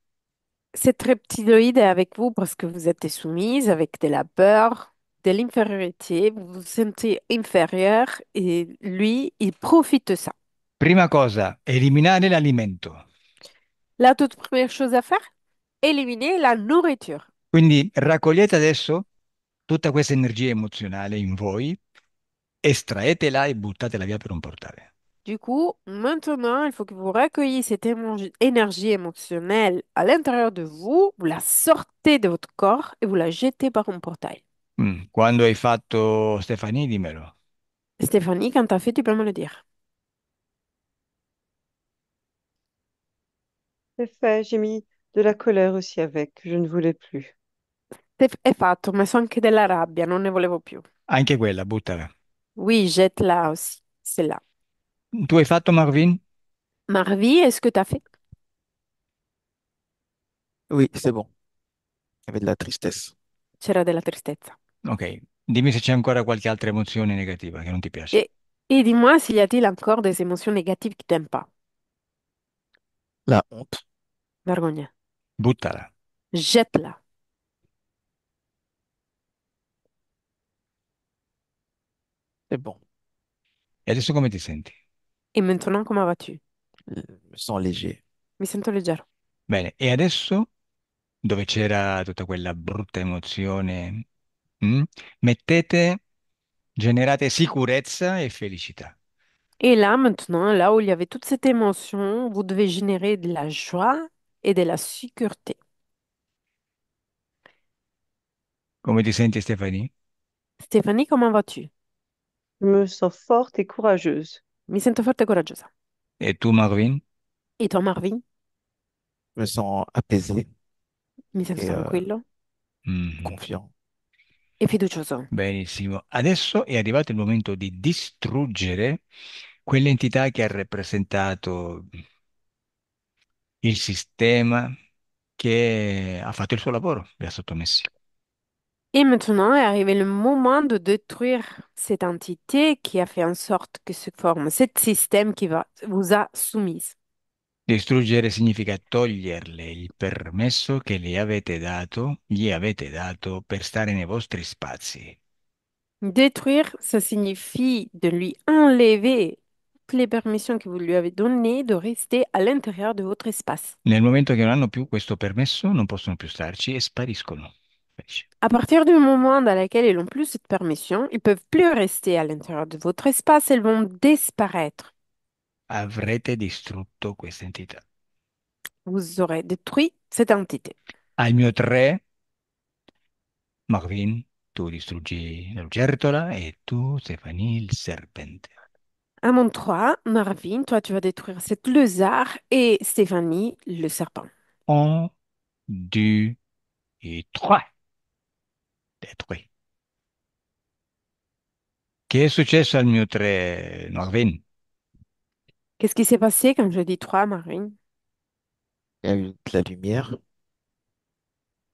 cette reptiloïde est avec vous parce que vous êtes des soumises, avec de la peur. de l'infériorité, vous vous sentez inférieur et lui, il profite de ça. Prima cosa, eliminare l'alimento. La toute première chose à faire, éliminer la nourriture. Quindi raccogliete adesso tutta questa energia emozionale in voi, estraetela e buttatela via per un portale. Du coup, maintenant, il faut que vous recueilliez cette énergie émotionnelle à l'intérieur de vous, vous la sortez de votre corps et vous la jetez par un portail. Quando hai fatto Stefani, dimmelo. Stéphanie, quand t'as fait, tu peux me le dire. C'est fait, j'ai mis de la colère aussi avec, je ne voulais plus. È fatto, ma so anche della rabbia, non ne volevo più. Anche quella, buttala. Oui, jette-la aussi, c'est là. Tu hai fatto Marvin? Marvie, est-ce que t'as fait? Oui, c'est bon. Il y avait de la tristesse. C'era della tristezza. Ok, dimmi se c'è ancora qualche altra emozione negativa che non ti piace. Et, et dis-moi s'il y a-t-il encore des émotions négatives qui t'aiment pas. La honte, Vergogna. Buttala. Jette-la. c'est bon. E adesso come ti senti? Et maintenant, comment vas-tu? Je me sens léger. Mi sento leggero. Bene, e adesso dove c'era tutta quella brutta emozione, mm, mettete, generate sicurezza e felicità. Et là, maintenant, là où il y avait toute cette émotion, vous devez générer de la joie et de la sécurité. Come ti senti, Stefani? Stéphanie, comment vas-tu? Je me sens forte et courageuse. Mi sento forte e coraggiosa. E tu, Marvin? Et toi, Marvin? Je me sens apaisé Mi sento et tranquillo Mhm. confiant. e fiducioso. Benissimo. Adesso è arrivato il momento di distruggere quell'entità che ha rappresentato il sistema che ha fatto il suo lavoro, vi ha sottomessi. Et maintenant est arrivé le moment de détruire cette entité qui a fait en sorte que se forme ce système qui vous a soumise. Distruggere significa toglierle il permesso che gli avete dato per stare nei vostri spazi. Détruire, ça signifie de lui enlever toutes les permissions que vous lui avez données de rester à l'intérieur de votre espace. Nel momento che non hanno più questo permesso, non possono più starci e spariscono. Capisci? À partir du moment dans lequel ils n'ont plus cette permission, ils peuvent plus rester à l'intérieur de votre espace, ils vont disparaître. Avrete distrutto questa entità. Vous aurez détruit cette entité. Al mio 3, Marvin, tu distruggi la lucertola e tu, Stefani, il serpente. À mon 3, Marvin, toi tu vas détruire cette lézard et Stéphanie, le serpent. 1, 2 et 3. Détruit. Che è successo al mio 3, Marvin? Qu'est-ce qui s'est passé quand je dis 3, Marvin? Il y a eu de la lumière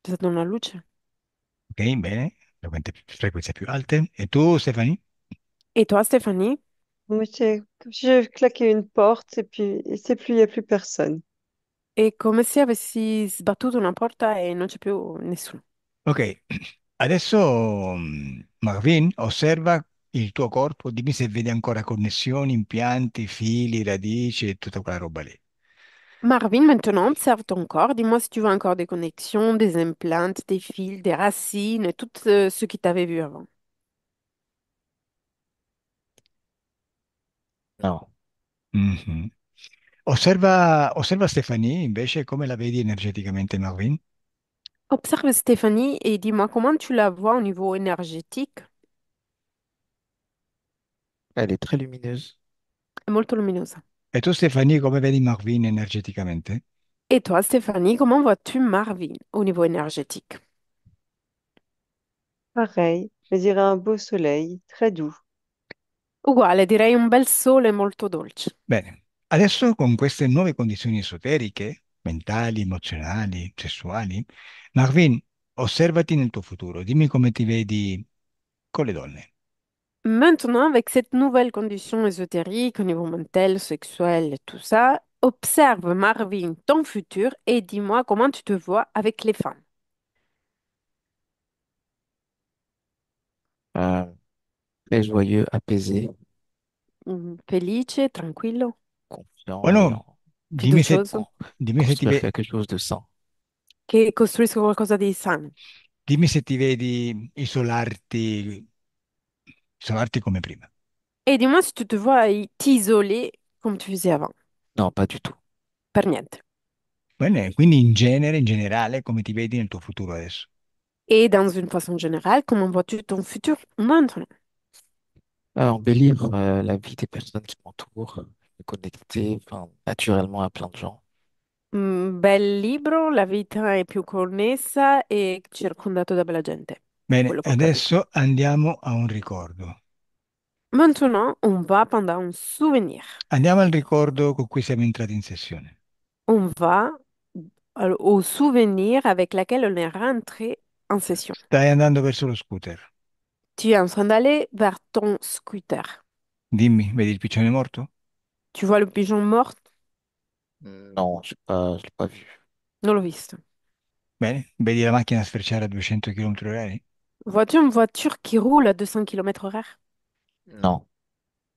Ça donne la luce. Ok, bene, frequenze più alte. E tu, Stefani? Et toi, Stéphanie? Moi, j'ai claqué une porte et puis c'est plus, il n'y a plus personne. È come se avessi sbattuto una porta e non c'è più nessuno. Ok, adesso Marvin osserva il tuo corpo, dimmi se vedi ancora connessioni, impianti, fili, radici e tutta quella roba lì. Marvin, maintenant, observe ton corps. Dis-moi si tu vois encore des connexions, des implants, des fils, des racines, et tout ce qui t'avait vu avant. Non. Mhm. Osserva Stefani invece come la vedi energeticamente, Marvin? Observe Stéphanie et dis-moi comment tu la vois au niveau énergétique. Elle est très lumineuse. È molto luminosa. E tu, Stefani, come vedi Marvin energeticamente? Et toi, Stéphanie, comment vois-tu Marvin au niveau énergétique? Pareil, je dirais un beau soleil, très doux. Uguale, direi un bel sole molto dolce. Bene, adesso con queste nuove condizioni esoteriche, mentali, emozionali, sessuali, Marvin, osservati nel tuo futuro, dimmi come ti vedi con le donne. Maintenant, avec cette nouvelle condition ésotérique au niveau mental, sexuel et tout ça, observe Marvin, ton futur, et dis-moi comment tu te vois avec les femmes. Euh, Très joyeux, apaisé, Felice, tranquillo, confiant et Bueno, en, dimmi se, fiducioso, dimmi se ti construire ve- quelque chose de sain. che costruisco qualcosa di sano. dimmi se ti vedi isolarti come prima. Et dis-moi si tu te vois t'isoler comme tu faisais avant. Non, pas du tout. Per niente. Bene, quindi in generale, come ti vedi nel tuo futuro adesso? Et dans une façon générale, comment vois-tu ton futur maintenant? Embellir la vie des personnes qui m'entourent, me connecter enfin, naturellement à plein de gens. Bel libro, la vita è più connessa e circondato da bella gente, Bene, quello che ho capito. adesso andiamo a un ricordo. Maintenant, on va pendant un souvenir. Andiamo al ricordo con cui siamo entrati in sessione. On va au souvenir avec lequel on est rentré en session. Stai andando verso lo scooter. Tu es en train d'aller vers ton scooter. Dimmi, vedi il piccione morto? Tu vois le pigeon mort? Non, je l'ai pas vu. Non l'ho visto. Bene, vedi la macchina sfrecciare a 200 km orari? Vois-tu une voiture qui roule à 200 km/h? Non,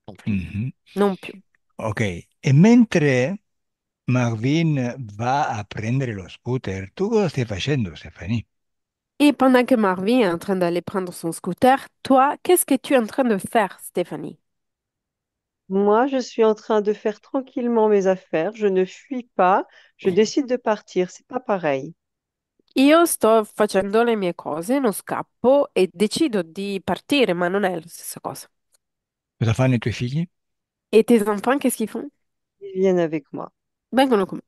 non plus. Mhm. Non più. Ok, e mentre Marvin va a prendere lo scooter, tu cosa stai facendo, Stefani? Et pendant que Marvin est en train d'aller prendre son scooter, toi, qu'est-ce que tu es en train de faire, Stéphanie? Moi, je suis en train de faire tranquillement mes affaires. Je ne fuis pas. Je décide de partir. C'est pas pareil. Io sto facendo le mie cose, non scappo e decido di partire, ma non è la stessa cosa. Cosa fanno i tuoi figli? Et tes enfants, qu'est-ce qu'ils font? Ils viennent avec moi. Vengono con me.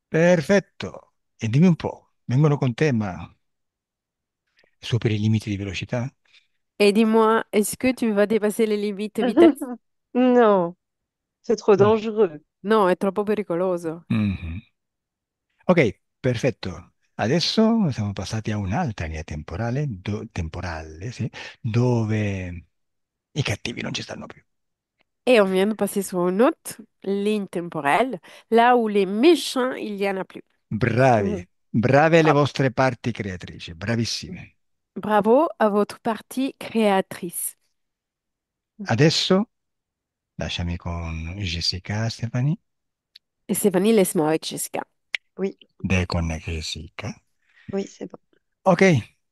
Perfetto. E dimmi un po', vengono con te, ma superi i limiti di velocità? Et dis-moi, est-ce que tu vas dépasser les limites vitesse? Non, c'est trop Mm. dangereux. No, è troppo pericoloso. Mhm. Ok, perfetto. Adesso siamo passati a un'altra linea temporale, sì, dove i cattivi non ci stanno più. Et on vient de passer sur une autre ligne temporelle, là où les méchants, il y en a plus. Bravi, brave le Bravo. vostre parti creatrici, bravissime. Bravo à votre partie créatrice. Adesso lasciami con Jessica, Stefani. Et Stéphanie, laisse-moi avec Jessica. Oui, Deconnect Jessica. oui, c'est bon. Ok,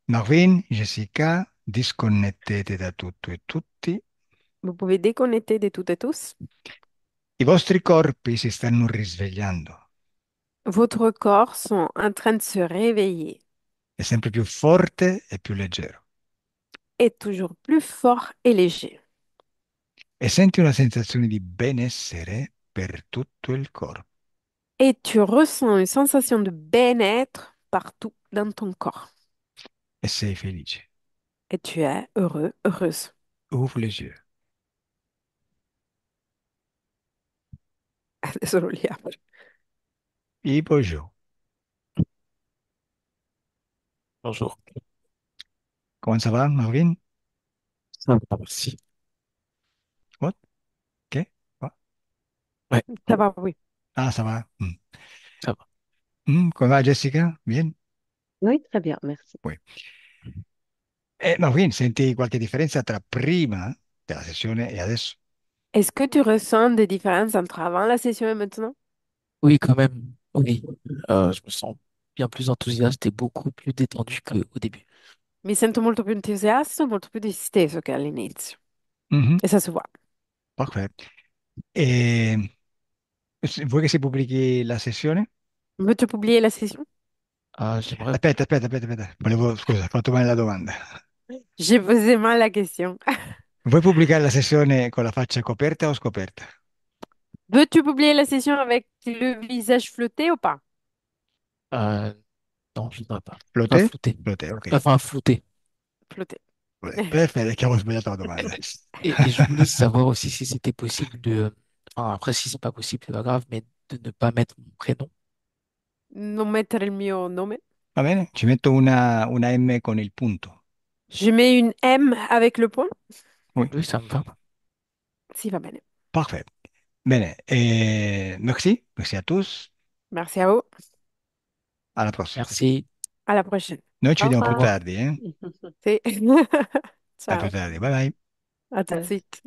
Marvin, Jessica, disconnettete da tutto e tutti. Vous pouvez déconnecter de toutes et tous. I vostri corpi si stanno risvegliando. Votre corps sont en train de se réveiller. È sempre più forte e più leggero. Est toujours plus fort et léger. E senti una sensazione di benessere per tutto il corpo. Et tu ressens une sensation de bien-être partout dans ton corps. E sei felice. Et tu es heureux, heureuse. Ouvre les yeux. Adesso lo liapro. Et bonjour. Bonjour. Comment ça va, Marvin? Ça va, merci. What? Ok? Quoi? Ouais, Ça va, oui. Ah, ça va. ça va. Come va, Jessica? Bien? Oui, très bien, merci. Oui. Marvin, senti qualche differenza tra prima della sessione e adesso? Est-ce que tu ressens des différences entre avant la session et maintenant? Oui, quand même. Oui. Je me sens bien plus enthousiaste et beaucoup plus détendu qu'au début. Mi sento molto più entusiasta, molto più disteso che all'inizio. Mhm. E ça se voit. Parfait. E vuoi che si pubblichi la sessione? Veux-tu publier la session? J'aimerais. Aspetta. Scusa, ho fatto male la domanda. J'ai posé mal la question. Vuoi pubblicare la sessione con la faccia coperta o scoperta? Veux-tu publier la session avec le visage flotté ou pas? Euh, non, je ne voudrais pas. Enfin, Flotte? flouté. Flotte, ok. Enfin, flouté. Flotté. Perfetto, che avevo sbagliato la domanda. Et je voulais savoir aussi si c'était possible de. Enfin, après, si c'est pas possible, c'est pas grave, mais de ne pas mettre mon prénom. Non mettere il mio nome. Va bene? Ci metto una M con il punto. Je mets une M avec le point. Oui, Oui, ça me va. Si, va bene. parfait. Bene, merci à tous. Merci à vous. Alla prossima. Merci. À la prochaine. Noi ci Au vediamo più revoir. Au revoir. tardi, eh? Sì. À tout à Ciao, l'heure. Bye bye. à tout de Euh, suite.